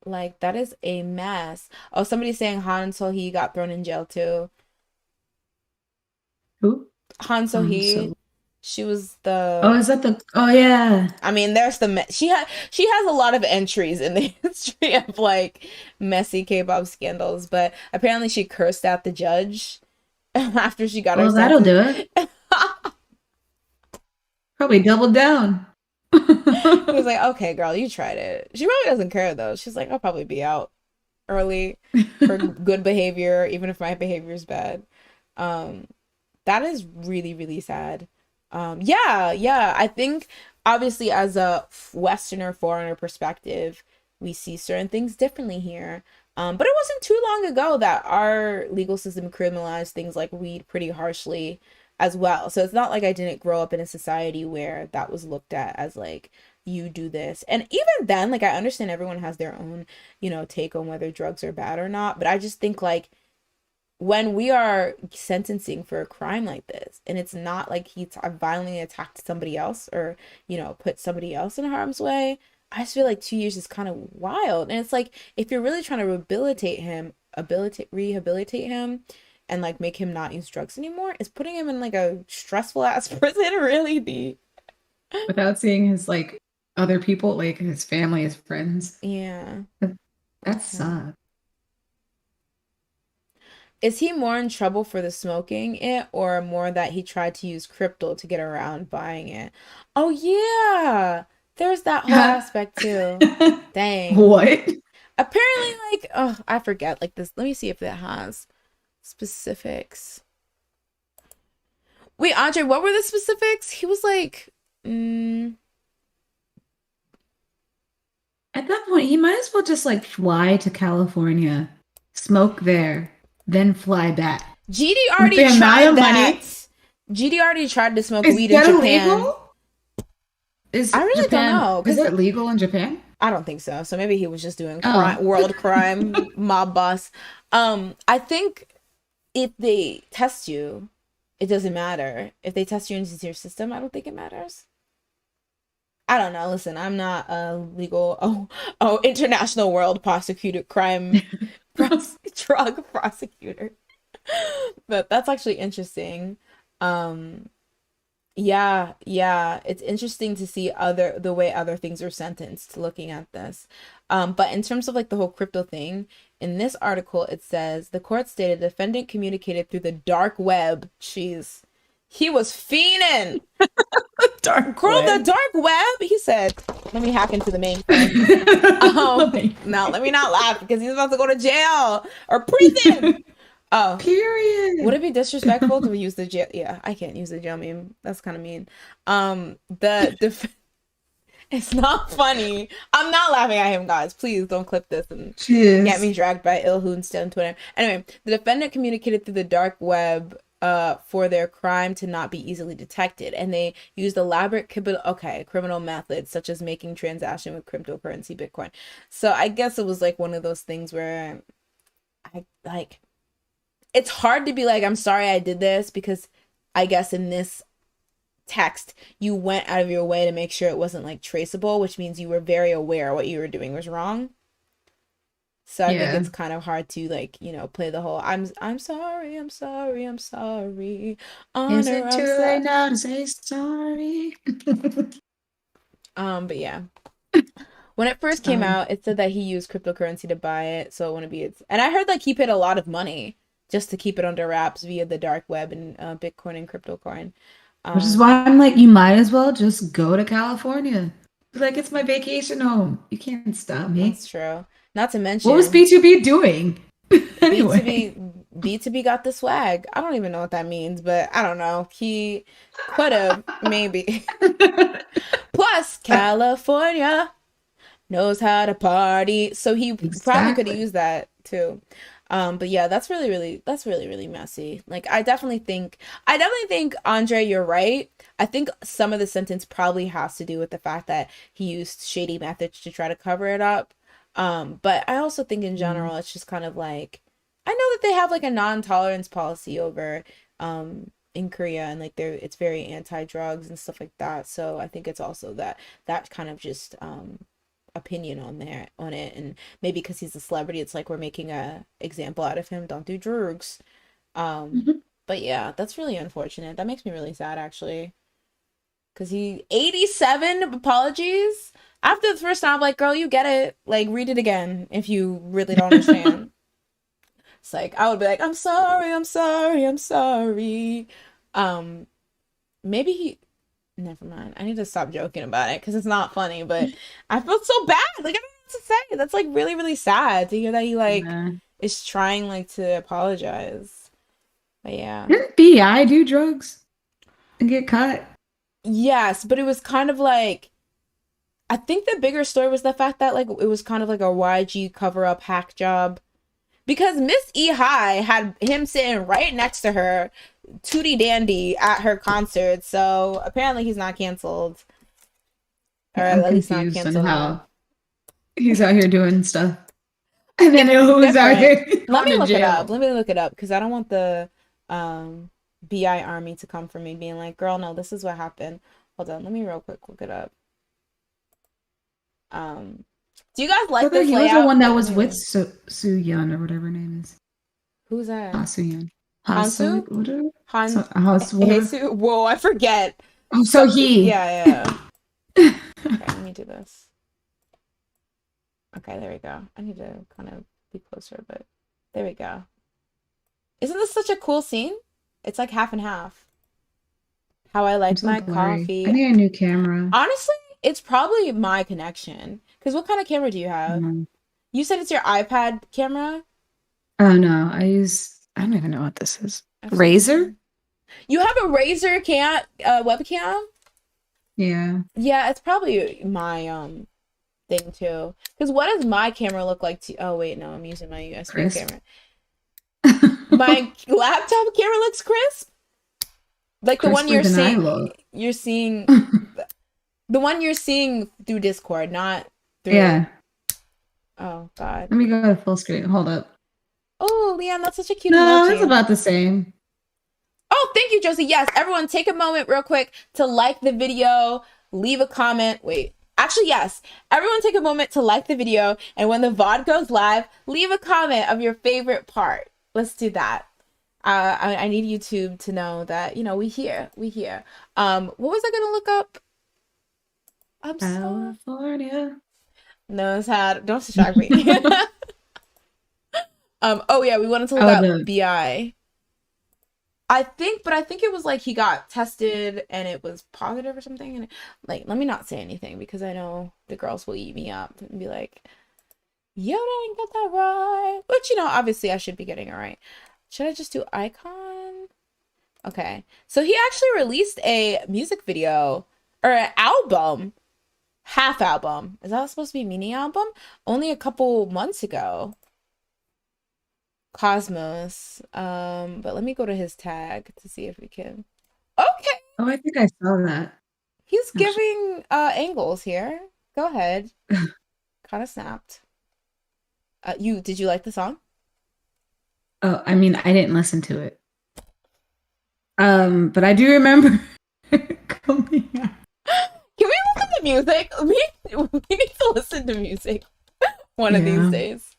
Like, that is a mess. Oh, somebody's saying Han So-hee got thrown in jail, too. Who? Han So-hee, So she was oh, the, is that the oh yeah. I mean, there's the she has a lot of entries in the history of like messy K-pop scandals, but apparently she cursed out the judge after she got her Well, that'll sentence. do it. Probably double down. He was like, "Okay, girl, you tried it." She probably doesn't care though. She's like, "I'll probably be out early for good behavior, even if my behavior is bad." Um, that is really, really sad. Yeah, yeah. I think obviously as a Westerner foreigner perspective, we see certain things differently here. But it wasn't too long ago that our legal system criminalized things like weed pretty harshly as well. So it's not like I didn't grow up in a society where that was looked at as like you do this. And even then, like I understand everyone has their own, take on whether drugs are bad or not, but I just think like when we are sentencing for a crime like this and it's not like he violently attacked somebody else or put somebody else in harm's way, I just feel like 2 years is kind of wild. And it's like if you're really trying to rehabilitate him and like make him not use drugs anymore, is putting him in like a stressful ass prison really deep. Without seeing his like other people, like his family, his friends. Yeah. That Yeah. sucks. Is he more in trouble for the smoking it or more that he tried to use crypto to get around buying it? Oh yeah. There's that whole aspect too. Dang. What? Apparently like oh, I forget like this. Let me see if it has specifics. Wait, Andre, what were the specifics? He was like At that point, he might as well just like fly to California, smoke there, then fly back. GD With already the amount tried of that. money, GD already tried to smoke is weed in that Japan. illegal? Is I really don't Japan, know is because it legal in Japan? I don't think so. So maybe he was just doing Oh, world crime, mob boss. I think if they test you, it doesn't matter. If they test you into your system, I don't think it matters. I don't know. Listen, I'm not a legal, international world prosecutor, drug prosecutor. But that's actually interesting. Um, Yeah, yeah. It's interesting to see the way other things are sentenced looking at this. But in terms of like the whole crypto thing, in this article it says the court stated the defendant communicated through the dark web. Jeez. He was fiending. dark Girl, the web. dark web, he said. Let me hack into the mainframe. No, let me not laugh because he's about to go to jail or prison. Oh, would Period. it be disrespectful to use the jail? Yeah, I can't use the jail meme. That's kind of mean. The it's not funny. I'm not laughing at him, guys. Please don't clip this and get me Cheers. dragged by Ilhoon on Twitter. Anyway, the defendant communicated through the dark web for their crime to not be easily detected, and they used elaborate criminal methods such as making transaction with cryptocurrency Bitcoin. So I guess it was like one of those things where I like it's hard to be like, I'm sorry I did this, because I guess in this text you went out of your way to make sure it wasn't like traceable, which means you were very aware what you were doing was wrong. So I think Yeah. it's kind of hard to like, play the whole I'm sorry, I'm sorry, I'm sorry. Is Honor, it I'm too sorry. late now to say sorry? But yeah. When it first came Sorry. out, it said that he used cryptocurrency to buy it, so it wouldn't be its. And I heard like he paid a lot of money just to keep it under wraps via the dark web and Bitcoin and crypto coin. Which is Um, why I'm like, you might as well just go to California. Be like, it's my vacation home. You can't stop me. that's true. Not to What was mention B2B doing? Anyway. B2B B2B got the swag. I don't even know what that means, but I don't know. He could have maybe. Plus, California knows how to party, so he probably could have Exactly. used that too. But yeah, that's really messy. Like I definitely think Andre, you're right. I think some of the sentence probably has to do with the fact that he used shady methods to try to cover it up. But I also think in Mm. general it's just kind of like, I know that they have like a non-tolerance policy over in Korea, and like it's very anti-drugs and stuff like that. So I think it's also that kind of just opinion on it, and maybe because he's a celebrity it's like we're making a example out of him, don't do drugs. um Mhm. but yeah, that's really unfortunate. That makes me really sad actually, because he 87 apologies after the first time. I'm like, girl, you get it, like read it again if you really don't understand. It's like I would be like, I'm sorry, I'm sorry, I'm sorry. um Maybe he, never mind. I need to stop joking about it because it's not funny, but I felt so bad. Like, I don't know what to say. That's like really, really sad to hear that he like Yeah. is trying like to apologize. But yeah. Didn't BI do drugs and get caught? Yes, but it was kind of like, I think the bigger story was the fact that like it was kind of like a YG cover up hack job, because Miss E High had him sitting right next to her, Tootie Dandy, at her concert. So apparently he's not canceled, or I'm at least not confused on canceled enough. how he's out here doing stuff. And then It's who's out different. here Let going me to look it up. jail? Let me look it up because I don't want the BI army to come for me being like, girl, no, this is what happened. Hold on, let me real quick look it up. Um, do you guys I like thought this he was the layout? one that Like, let was me with know. Soo Yun or whatever her name is. Who's that? Ha Soo Yun. Ha So Hansu? whatever. Han So, House whatever. Jesus? Whoa, I forget. Oh, So so he. yeah, yeah. Okay, let me do this. Okay, there we go. I need to kind of be closer, but there we go. Isn't this such a cool scene? It's like half and half. How I I'm like so my blurry. I coffee. need a new camera. Honestly, it's probably my connection. Because what kind of camera do you have? Um, You said it's your iPad camera? oh no, I don't even know what this is. Razor? F16. You have a Razer webcam? Yeah. Yeah, it's probably my thing too. Because what does my camera look like to? Oh wait, no, I'm using my USB Crisp. camera. My laptop camera looks crisp, like the one Crisper than I look. You're seeing the one you're seeing through Discord, not through. Yeah. Oh God. Let me go to full screen. Hold up. Oh, Leanne, that's such a cute No, it's emoji. about the same. Oh, thank you, Josie. Yes, everyone, take a moment real quick to like the video, leave a comment. Wait, actually, yes. Everyone, take a moment to like the video, and when the VOD goes live, leave a comment of your favorite part. Let's do that. I need YouTube to know that we here, we here. What was I gonna look up? I'm sorry. California. No, it's had. Don't distract me. Oh yeah, we wanted to look Oh, up the BI. I think it was like he got tested and it was positive or something. And like, let me not say anything because I know the girls will eat me up and be like, "You didn't get that right." Which, obviously I should be getting it right. Should I just do icon? Okay. So he actually released a music video or an album, half album. Is that supposed to be mini album? Only a couple months ago. Cosmos. But let me go to his tag to see if we can. Okay. Oh, I think I saw that. He's Actually. giving angles here. Go ahead. Kind of snapped. Did you like the song? Oh, I mean, I didn't listen to it. But I do remember coming out. Can we look at the music? We need to listen to music one of these Yeah. days.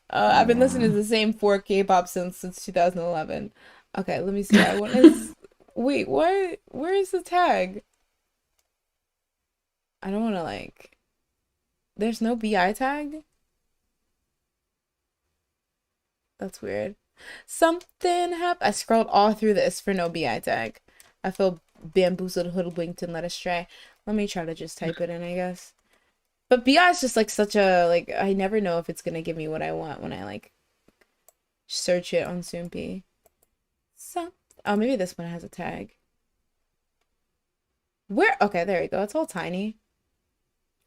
I've been listening to the same four K-pop since 2011. Okay, let me see. I want to. Wait, what? Where is the tag? I don't want to like. There's no BI tag? That's weird. Something happened. I scrolled all through this for no BI tag. I feel bamboozled, hoodwinked, and led astray. Let me try to just type it in, I guess. But BI is just like such a like I never know if it's gonna give me what I want when I like search it on Soompi. So oh maybe this one has a tag. Where okay, there you go. It's all tiny.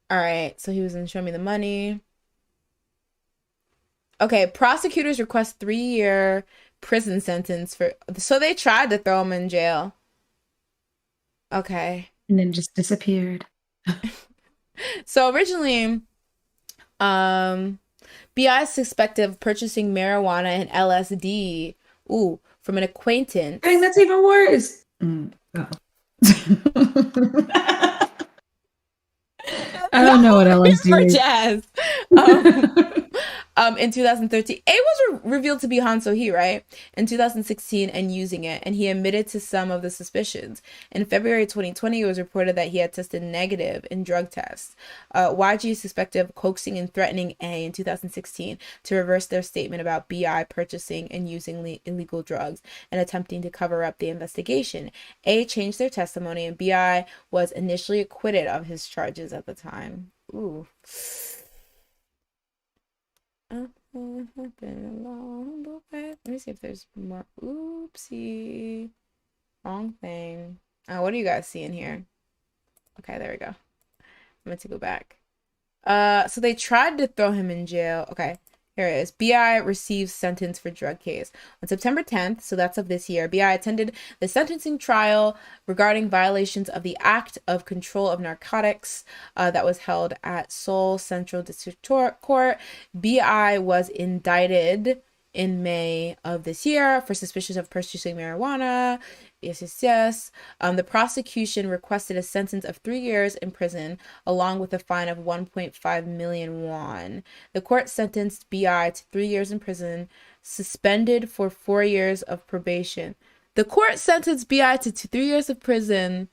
Alright, so he was in Show Me the Money. Okay, prosecutors request 3-year prison sentence for so they tried to throw him in jail. Okay. And then just disappeared. So originally, BI is suspected of purchasing marijuana and LSD, from an Dang, acquaintance. that's even worse. Oh. I No, don't know what for LSD jazz. Um, is. in 2013, it was revealed to be Han So-hee, right? In 2016, and using it, and he admitted to some of the suspicions. In February 2020, it was reported that he had tested negative in drug tests. YG is suspected of coaxing and threatening A in 2016 to reverse their statement about BI purchasing and using illegal drugs and attempting to cover up the investigation. A changed their testimony, and BI was initially acquitted of his charges at the time. Ooh. Let me see if there's more. Oopsie. Wrong thing. What do you guys see in here? Okay, there we go. I'm going to go back. So they tried to throw him in jail. Okay, here it is. BI receives sentence for drug case. On September 10th, so that's of this year, BI attended the sentencing trial regarding violations of the Act of Control of Narcotics that was held at Seoul Central District Court. BI was indicted in May of this year for suspicions of purchasing marijuana. Yes. The prosecution requested a sentence of 3 years in prison, along with a fine of 1.5 million won. The court sentenced BI to 3 years in prison, suspended for 4 years of probation. The court sentenced BI to 3 years of prison,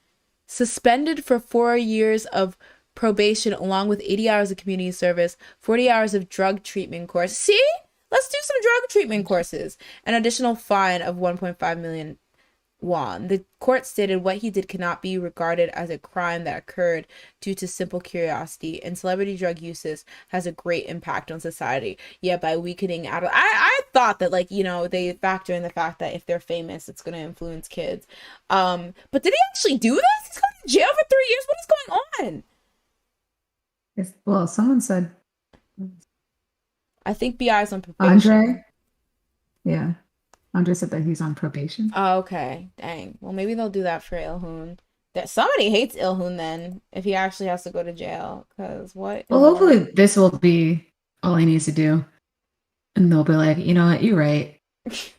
suspended for 4 years of probation, along with 80 hours of community service, 40 hours of drug treatment course. See? Let's do some drug treatment courses. An additional fine of 1.5 million won. The court stated what he did cannot be regarded as a crime that occurred due to simple curiosity, and celebrity drug uses has a great impact on society. Yeah, by weakening adult. I thought that they factor in the fact that if they're famous, it's gonna influence kids. But did he actually do this? He's going to jail for 3 years. What is going on? Well, someone said I think BI is on probation. Andre. Yeah. Andre said that he's on probation. Oh, okay. Dang. Well, maybe they'll do that for Ilhoon. That somebody hates Ilhoon then if he actually has to go to jail. Cause what? Well, hopefully this will be all he needs to do. And they'll be like, you know what, you're right.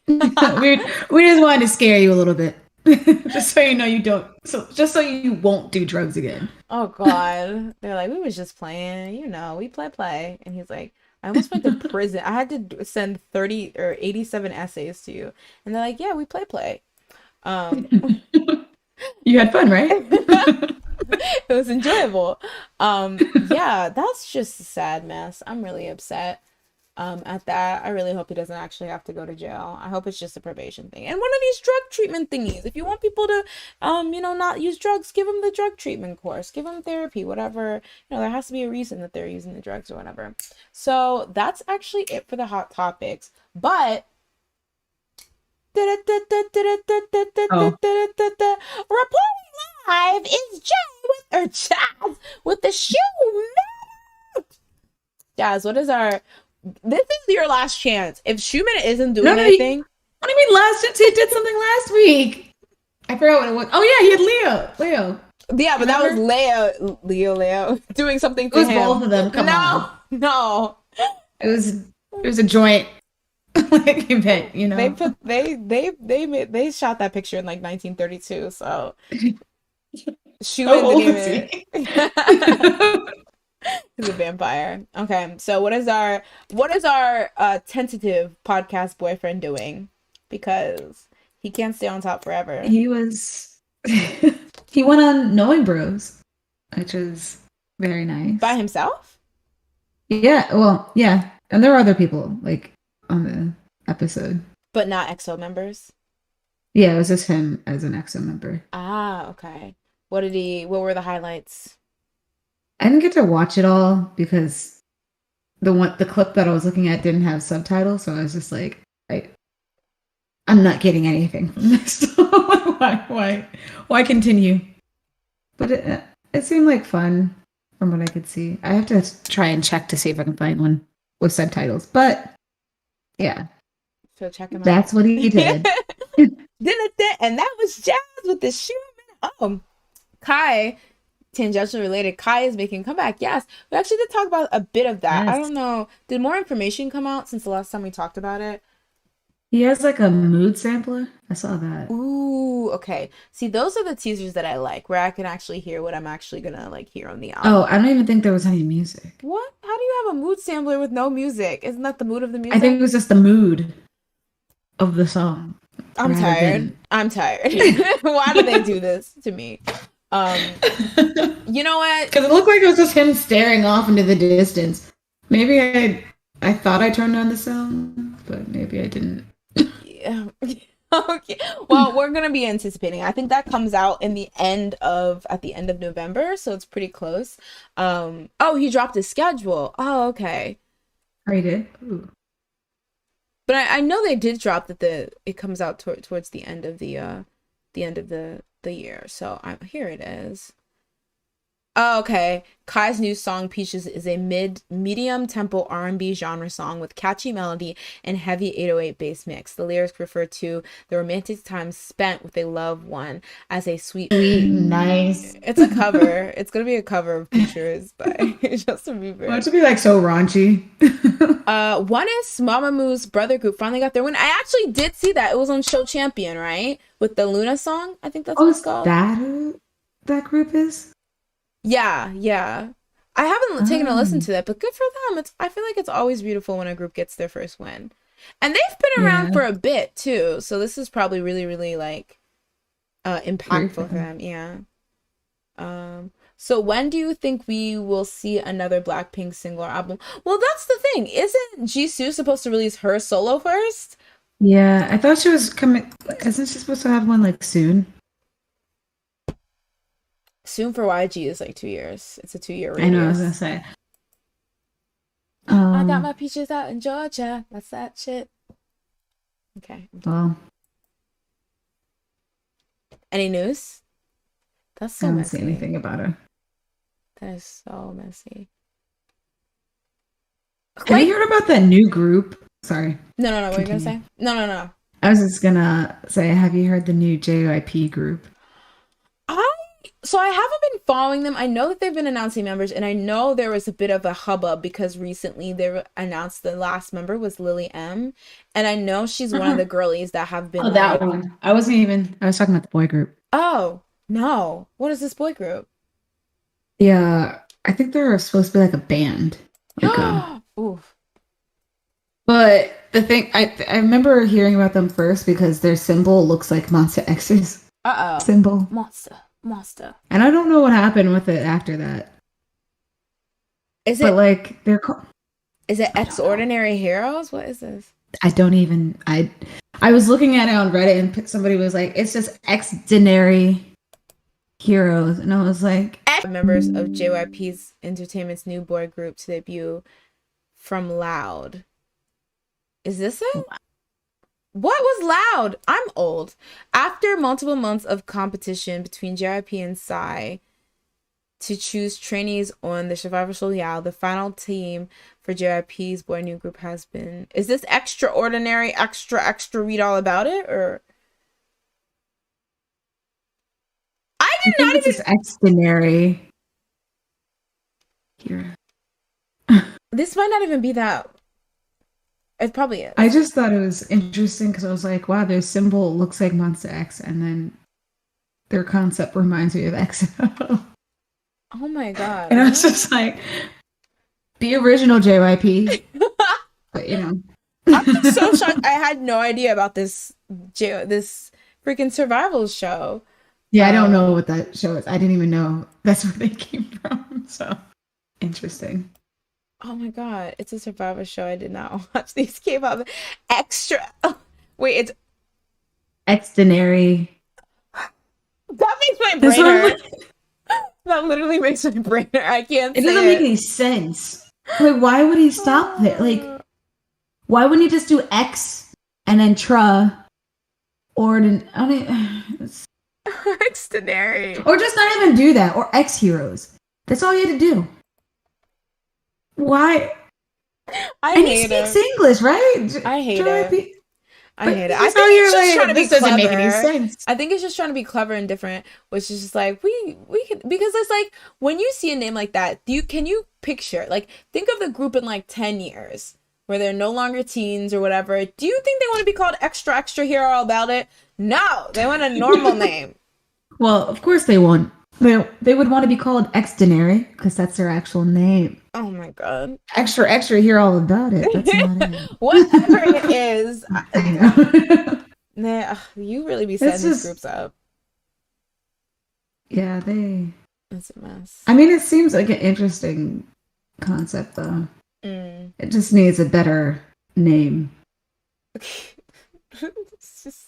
we just wanted to scare you a little bit. Just so you know you don't just so you won't do drugs again. Oh God. They're like, we was just playing, we play. And he's like, I almost went to prison. I had to send 30 or 87 essays to you. And they're like, yeah, we play. You had fun, right? It was enjoyable. Yeah, that's just a sad mess. I'm really upset. at that. I really hope he doesn't actually have to go to jail. I hope it's just a probation thing. And one of these drug treatment thingies. If you want people to, not use drugs, give them the drug treatment course, give them therapy, whatever. There has to be a reason that they're using the drugs or whatever. So that's actually it for the hot topics. But Oh, reporting live is Jazz with the shoe. Jazz, what is our? This is your last chance. If Schumann isn't doing anything, what do you mean last? He did something last week. I forgot what it was. Oh yeah, he had Leo. Yeah, but remember? That was Leo doing something to him. It was both of them. Come on. No. It was a joint like event, They shot that picture in like 1932. So Schumann didn't even. He's a vampire. Okay, so what is our tentative podcast boyfriend doing? Because he can't stay on top forever. He went on Knowing Bros, which is very nice. By himself? Yeah, well, yeah. And there were other people like on the episode. But not EXO members? Yeah, it was just him as an EXO member. Ah, okay. What were the highlights? I didn't get to watch it all because the clip that I was looking at didn't have subtitles, so I was just like, I'm not getting anything from this. Why continue? But it seemed like fun from what I could see. I have to try and check to see if I can find one with subtitles. But yeah, so check him out. That's what he did. And that was Jazz with the shoe. Kai. Tangentially related, Kai is making a comeback. Yes, we actually did talk about a bit of that. Yes. I don't know. Did more information come out since the last time we talked about it? He has like a mood sampler. I saw that. Ooh, okay. See, those are the teasers that I like, where I can actually hear what I'm actually gonna like hear on the album. Oh, I don't even think there was any music. What? How do you have a mood sampler with no music? Isn't that the mood of the music? I think it was just the mood of the song. I'm tired. Why do they do this to me? You know what? Because it looked like it was just him staring off into the distance. Maybe I thought I turned on the sound, but maybe I didn't. Yeah. Okay. Well, we're gonna be anticipating. I think that comes out at the end of November, so it's pretty close. Oh, he dropped his schedule. Oh, okay. Oh, he did. Ooh. But I know they did drop that it comes out towards the end of the year. So here it is. Oh, okay. Kai's new song Peaches is a medium tempo R&B genre song with catchy melody and heavy 808 bass mix. The lyrics refer to the romantic time spent with a loved one as a sweet nice. It's a cover. It's gonna be a cover of Peaches by Justin Bieber. Why should be like so raunchy? One is Mamamoo's brother group finally got their win. I actually did see that. It was on Show Champion, right? With the Luna song. I think that's what it's called. That group is? Yeah. I haven't taken a listen to that, but good for them. I feel like it's always beautiful when a group gets their first win. And they've been around for a bit too, so this is probably really, really like impactful for them. Yeah. So when do you think we will see another Blackpink single or album? Well, that's the thing. Isn't Jisoo supposed to release her solo first? Yeah, I thought she was coming. Isn't she supposed to have one like soon? Soon for YG is like 2 years. It's a 2-year release. I know, I was gonna say. I got my peaches out in Georgia. That's that shit. Okay. Well. Any news? That's so messy. I don't see anything about her. That is so messy. Have you heard about that new group? Sorry. No. What were you gonna say? No. I was just gonna say, have you heard the new JYP group? So I haven't been following them. I know that they've been announcing members, and I know there was a bit of a hubbub because recently they announced the last member was Lily M, and I know she's one of the girlies that have been. Oh, that one. I was talking about the boy group. Oh no! What is this boy group? Yeah, I think they're supposed to be like a band. Like, Oof. But the thing, I remember hearing about them first because their symbol looks like Monster X's symbol. Monster. And I don't know what happened with it after that. Is it but like Is it I don't know. Extraordinary Heroes? What is this? I don't even. I was looking at it on Reddit and somebody was like, "It's just extraordinary heroes," and I was like, Members of JYP's Entertainment's new boy group to debut from Loud. Is this it? What was Loud? I'm old. After multiple months of competition between JYP and Psy to choose trainees on the Survivor Royale, the final team for JYP's boy new group has been. Is this extraordinary? Extra? Read all about it, or I I did think not it's even. just extraordinary hero. This might not even be that. It probably I is. just thought it was interesting because I was like, wow, their symbol looks like Monster X, and then their concept reminds me of EXO. Oh my god! And I was What? just like, the original JYP, but you know. I'm just so shocked. I had no idea about this freaking survival show. Yeah, I don't know Um, what that show is. I didn't even know that's where they came from. So interesting. oh my god, it's a survival show. I did not watch these K-pop extra. Oh, wait, it's Extraordinary. that makes my That's brain what I'm hurt. like. That literally makes my brain hurt. I can't It doesn't make say it. any sense. Like, why would he stop it? Like, why wouldn't he just do X and then tra or I mean, Extraordinary. or just not even do that or X heroes? That's all you had to do. Why? I And he hate speaks him. English, right? I hate him. JYP. I But hate it. I that's how think he's you're just trying to like, be this doesn't make any clever. sense. I think it's just trying to be clever and different, which is just like we can, because it's like when you see a name like that, can you picture, like, think of the group in like 10 years where they're no longer teens or whatever. Do you think they want to be called extra hero all about it? No, they want a normal name. Well, of course they won't. They would want to be called Extraordinary because that's their actual name. Oh my god. Extra, hear all about it. That's not it. Whatever it is, I know. nah, you really be It's setting these just, groups up. yeah, they. It's a mess. I mean, it seems like an interesting concept, though. Mm. It just needs a better name. It's just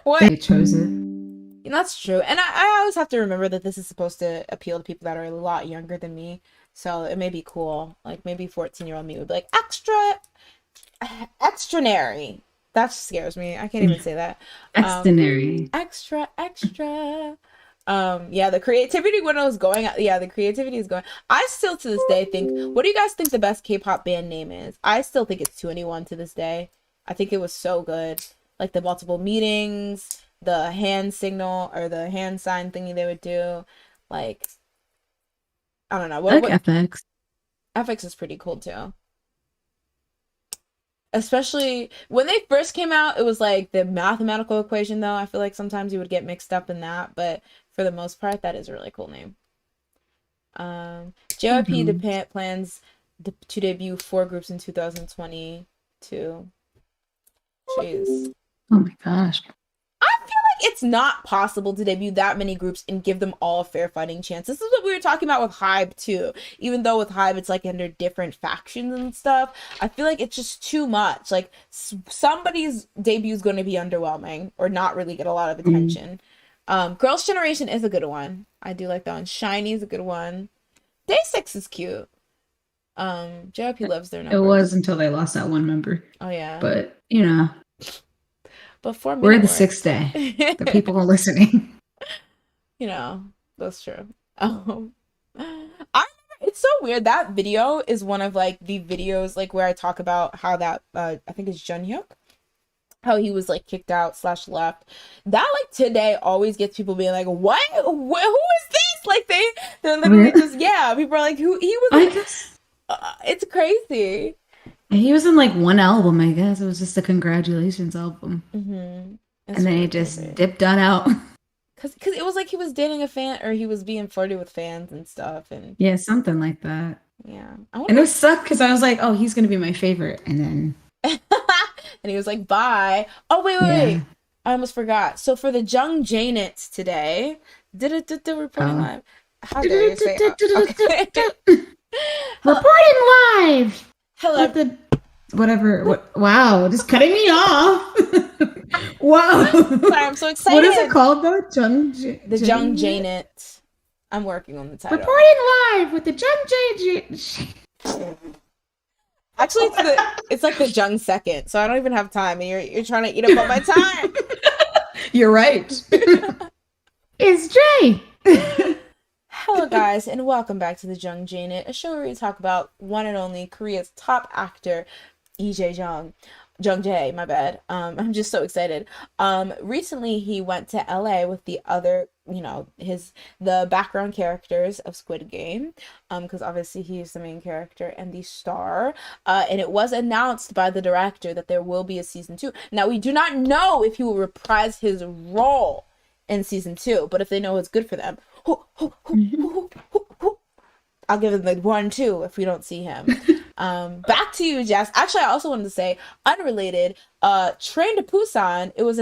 what. They chose it. That's true. And I always have to remember that this is supposed to appeal to people that are a lot younger than me. So it may be cool. Like maybe 14-year-old me would be like, extraordinary. That scares me. I can't even say that. Extraordinary. Extra. Yeah, the creativity when I was going, yeah, the creativity is going. I still to this day think, what do you guys think the best K-pop band name is? I still think it's 2NE1 to this day. I think it was so good. Like the multiple meetings, the hand signal or the hand sign thingy they would do. Like, I don't know. I like What FX. FX is pretty cool too. Especially when they first came out, it was like the mathematical equation though. I feel like sometimes you would get mixed up in that, but for the most part, that is a really cool name. JYP plans to debut 4 groups in 2022. Jeez. Oh my gosh. I feel like it's not possible to debut that many groups and give them all a fair fighting chance. This is what we were talking about with Hybe too. Even though with Hybe it's like under different factions and stuff, I feel like it's just too much. Like somebody's debut is going to be underwhelming or not really get a lot of attention. Girls' Generation is a good one. I do like that one. Shiny is a good one. Day 6 is cute. JYP loves their numbers. It was until they lost that one member. Oh yeah. But you know, but 4 minute we're the work. sixth day. The people are listening. You know, that's true. I remember, it's so weird. That video is one of like the videos like where I talk about how that I think it's Junghyuk, how he was like kicked out / left. That like today always gets people being like, what? Who is this? Like they're literally just, yeah. People are like, who he was. I guess It's crazy. he was in like one album. I guess it was just a congratulations album, And and then he just dipped on out. Cause it was like he was dating a fan or he was being flirty with fans and stuff, and Yeah, something like that. yeah. And it sucked because I was like, oh, he's gonna be my favorite, and then and he was like, bye. Oh wait. I almost forgot. So for the Jung Janets today, reporting live. How dare you say okay. Reporting live. Hello. What the whatever? What? Wow! Just cutting me off. Wow. Sorry, I'm so What is it excited. called though? The Jung Janeit. I'm working on the title. Reporting live with the Jung Actually, it's like the Jung second, so I don't even have time, and you're trying to eat up all my time. You're right. It's Jay. Hello, guys, and welcome back to the Jung Janeit, a show where we talk about one and only Korea's top actor, Jung Jae, my bad. I'm just so excited. Recently he went to LA with the other, the background characters of Squid Game, because obviously he's the main character and the star. And it was announced by the director that there will be a season 2. Now we do not know if he will reprise his role in season 2, but if they know it's good for them, I'll give him the 1-2 if we don't see him. Back to you, Jess. Actually, I also wanted to say, unrelated, Train to Busan, it was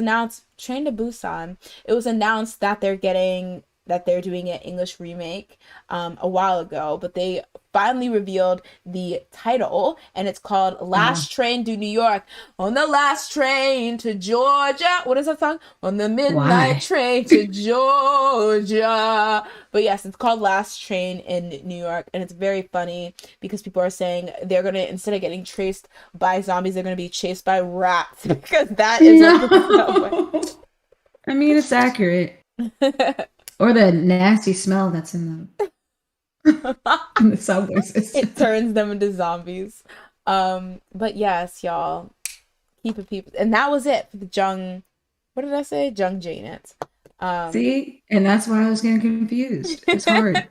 announced that they're doing an English remake a while ago, but they finally revealed the title, and it's called Last Train to New York. On the last train to Georgia. What is that song? On the midnight train to Georgia. But yes, it's called Last Train in New York, and it's very funny because people are saying they're gonna, instead of getting chased by zombies, they're gonna be chased by rats, because that is what the I mean, it's accurate. Or the nasty smell that's in the subway system. It turns them into zombies. But yes, y'all, keep it peep. And that was it for the what did I say? Jung Janeit. See? And that's why I was getting confused. It's hard.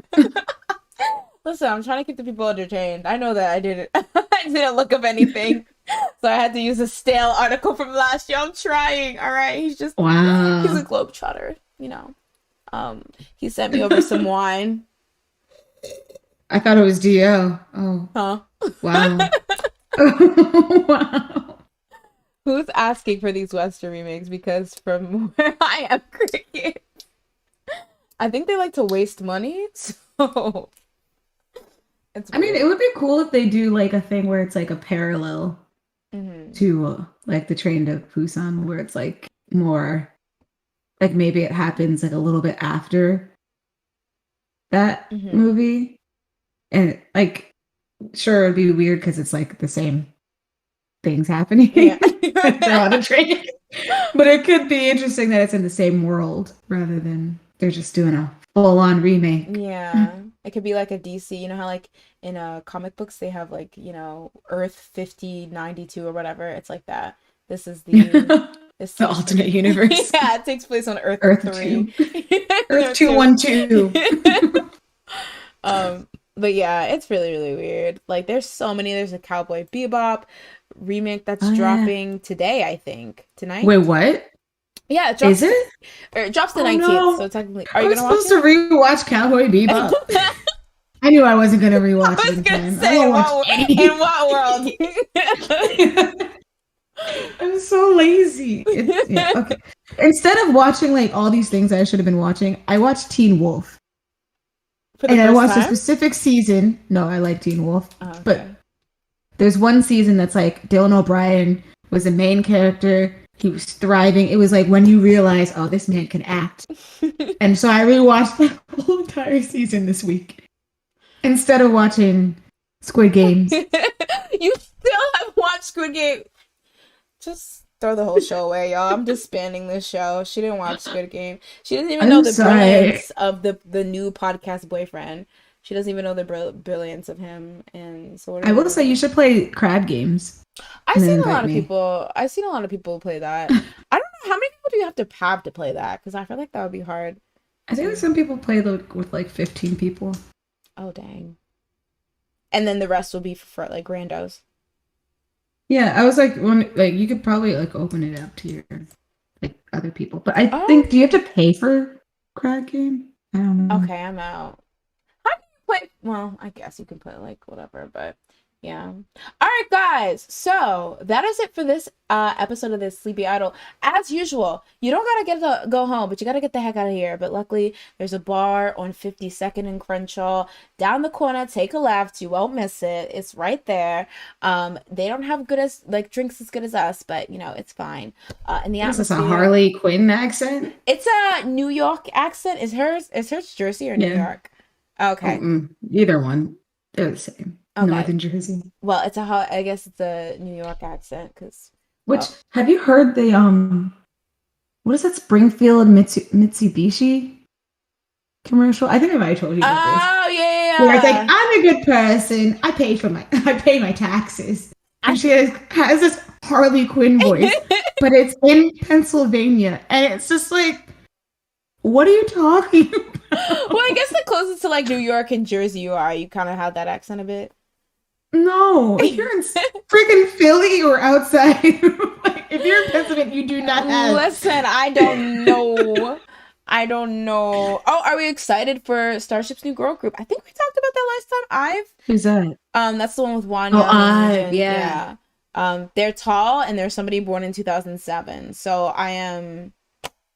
Listen, I'm trying to keep the people entertained. I know that I didn't look up anything. So I had to use a stale article from last year. I'm trying, all right? He's a globetrotter, He sent me over some wine. I thought it was DO. Oh. Huh? Wow. Wow. Who's asking for these Western remakes? Because from where I am, cricket, I think they like to waste money. So I mean, it would be cool if they do like a thing where it's like a parallel to like the Train to Busan, where it's like more like maybe it happens like a little bit after that movie. And like, sure, it'd be weird because it's like the same things happening. Yeah. They're on a train. But it could be interesting that it's in the same world rather than they're just doing a full-on remake. Yeah. It could be like a DC, you know how like in comic books they have like, Earth 5092 or whatever. It's like that. This is the alternate universe. Yeah, it takes place on Earth 3. Earth 212. But yeah, it's really, really weird. Like, there's so many. There's a Cowboy Bebop remake that's dropping today, I think. Tonight? Wait, what? Yeah, it drops. Is it? It drops the 19th, no. so technically... Are you going to watch supposed to rewatch Cowboy Bebop? I knew I wasn't going to rewatch it in time. Say, in what world? I'm so lazy. Okay. Instead of watching, like, all these things I should have been watching, I watched Teen Wolf. And I watched a specific season. No, I like Teen Wolf. Oh, okay. But there's one season that's like Dylan O'Brien was the main character. He was thriving. It was like when you realize, oh, this man can act. And so I rewatched the whole entire season this week instead of watching Squid Games. You still have watched Squid Game. Just throw the whole show away, y'all. I'm disbanding this show. She didn't watch Squid Game. She doesn't even know the brilliance of the new podcast boyfriend. She doesn't even know the brilliance of him. And so I will say you should play crab games. I've seen a lot of people play that. I don't know how many people do you have to play that, because I feel like that would be hard. I think some people play with like 15 people. Oh dang! And then the rest will be for like randos. Yeah, I was like, you could probably like open it up to your like other people, but I think, do you have to pay for crab game? I don't know. Okay, I'm out. How do you play? Well, I guess you can play like whatever, but Yeah. All right, guys. So that is it for this episode of this Sleepy Idol. As usual, you don't go home, but you gotta get the heck out of here. But luckily, there's a bar on 52nd and Crenshaw down the corner. Take a left. You won't miss it. It's right there. They don't have good as like drinks as good as us, but you know it's fine. And the What is this, a atmosphere. Harley Quinn accent? It's a New York accent. Is hers Jersey or New Yeah. York? Okay. Either one. They're the same. Okay. Northern Jersey. Well, I guess it's a New York accent because. Which, have you heard the what is that Springfield Mitsubishi commercial? I think I might have told you about this. Oh yeah. Where it's like, I'm a good person. I pay my taxes. And she has this Harley Quinn voice, but it's in Pennsylvania, and it's just like, what are you talking about? Well, I guess the closest to like New York and Jersey you are, you kind of have that accent a bit. No, if you're in freaking Philly or outside, like, if you're in Pennsylvania, you do not have. Listen, I don't know. I don't know. Oh, are we excited for Starship's new girl group? I think we talked about that last time. Who's that? That's the one with Wanya. Oh, Ive, yeah. They're tall and there's somebody born in 2007. So I am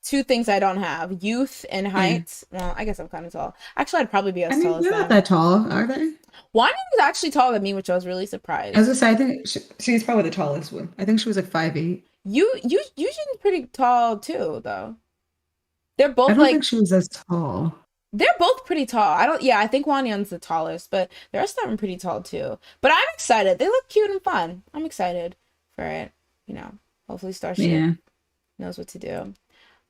two things I don't have: youth and height. Well, I guess I'm kind of tall. Actually, I'd probably be as tall as they're them. not that tall, are they? Wanya was actually taller than me, which I was really surprised. I was gonna say, I think she's probably the tallest one. I think she was like 5'8". Eugene's pretty tall too, though. They're I both don't like think she was as tall. they're both pretty tall. I think Wanyan's the tallest, but the rest of them are pretty tall too. But I'm excited. They look cute and fun. I'm excited for it. You know, hopefully Starship knows what to do.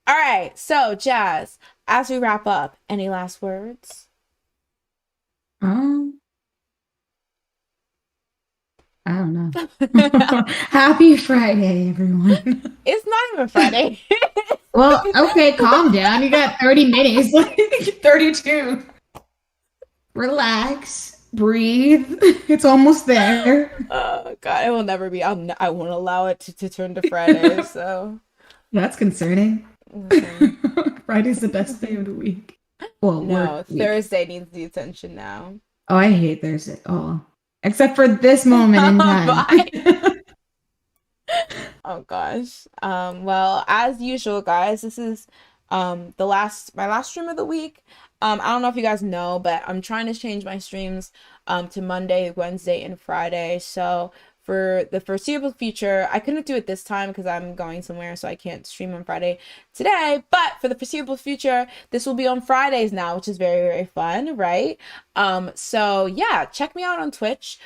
All right, so Jazz, as we wrap up, any last words? I don't know. Happy Friday, everyone. It's not even Friday. Well, okay, calm down. You got 30 minutes. 32. Relax. Breathe. It's almost there. Oh God, it will never be. I won't allow it to turn to Friday. So that's concerning. Friday's the best day of the week. Well, no, Thursday needs the attention now. Oh, I hate Thursday. Oh, except for this moment in time. Oh gosh. Well, as usual, guys, this is my last stream of the week. I don't know if you guys know, but I'm trying to change my streams to Monday, Wednesday, and Friday. So for the foreseeable future, I couldn't do it this time because I'm going somewhere, so I can't stream on Friday today. But for the foreseeable future, this will be on Fridays now, which is very, very fun, right? So yeah, check me out on Twitch.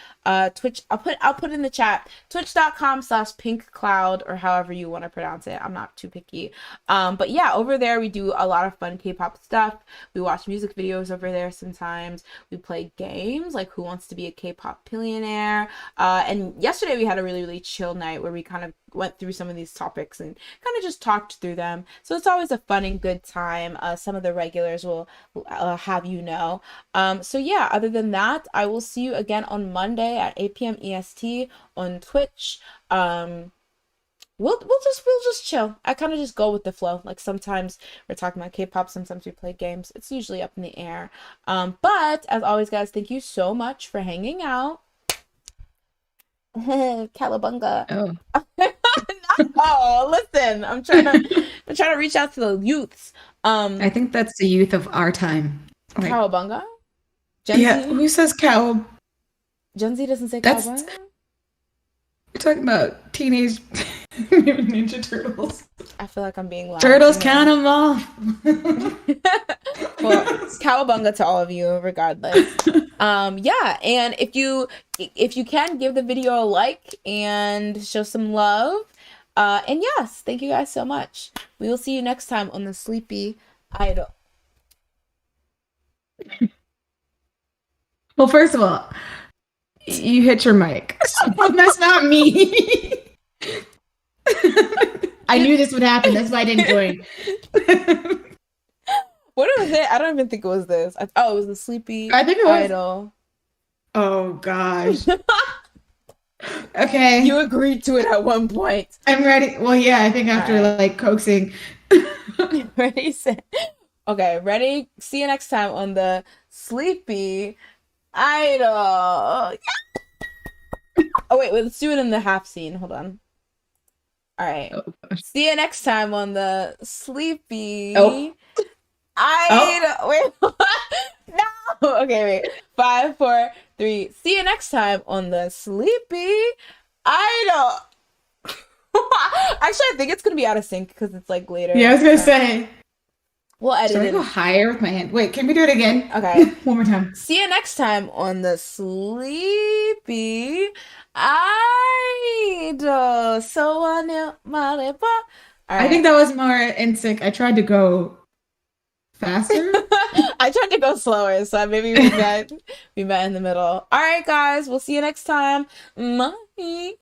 Twitch, I'll put in the chat, twitch.com/pinkcloud, or however you want to pronounce it. I'm not too picky. But yeah, over there we do a lot of fun K-pop stuff. We watch music videos over there sometimes. We play games like Who Wants to Be a K-pop Billionaire. And yesterday we had a really, really chill night where we kind of went through some of these topics and kind of just talked through them. So it's always a fun and good time. Some of the regulars will have you know. So yeah, other than that, I will see you again on Monday at 8 p.m. EST on Twitch. We'll just chill. I kind of just go with the flow. Like sometimes we're talking about K-pop, sometimes we play games. It's usually up in the air. But as always, guys, thank you so much for hanging out. Calabunga. Oh, listen, I'm trying to reach out to the youths. I think that's the youth of our time. Like, Cowabunga? Gen yeah, Z? Who says cow? Gen Z doesn't say cowabunga? We're talking about Teenage Mutant Ninja Turtles. I feel like I'm being loud. Turtles, count them off. Well, cowabunga to all of you, regardless. Yeah, and if you can, give the video a like and show some love. And yes, thank you guys so much. We will see you next time on the Sleepy Idol. Well, first of all, you hit your mic. That's not me. I knew this would happen. That's why I didn't join. What was it? I don't even think it was this. It was the Sleepy Was. Idol. Oh, gosh. Okay. You agreed to it at one point. I'm ready. Well, yeah, I think after like coaxing. Ready, set. Okay, ready? See you next time on the Sleepy Idol. Yeah. Oh wait, let's do it in the half scene. Hold on. All right. Oh, gosh. See you next time on the Oh, Sleepy. oh. Wait. No. Okay, wait. 5, 4, 3. See you next time on the Sleepy Idol. Actually, I think it's gonna be out of sync because it's like later. Yeah, I was gonna say. We'll edit Should I it. go higher with my hand? Wait, can we do it again? Okay. One more time. See you next time on the Sleepy Idol. So All I think right. that was more in sync. I tried to go faster. I tried to go slower, so maybe we met in the middle. All right, guys, we'll see you next time. Bye.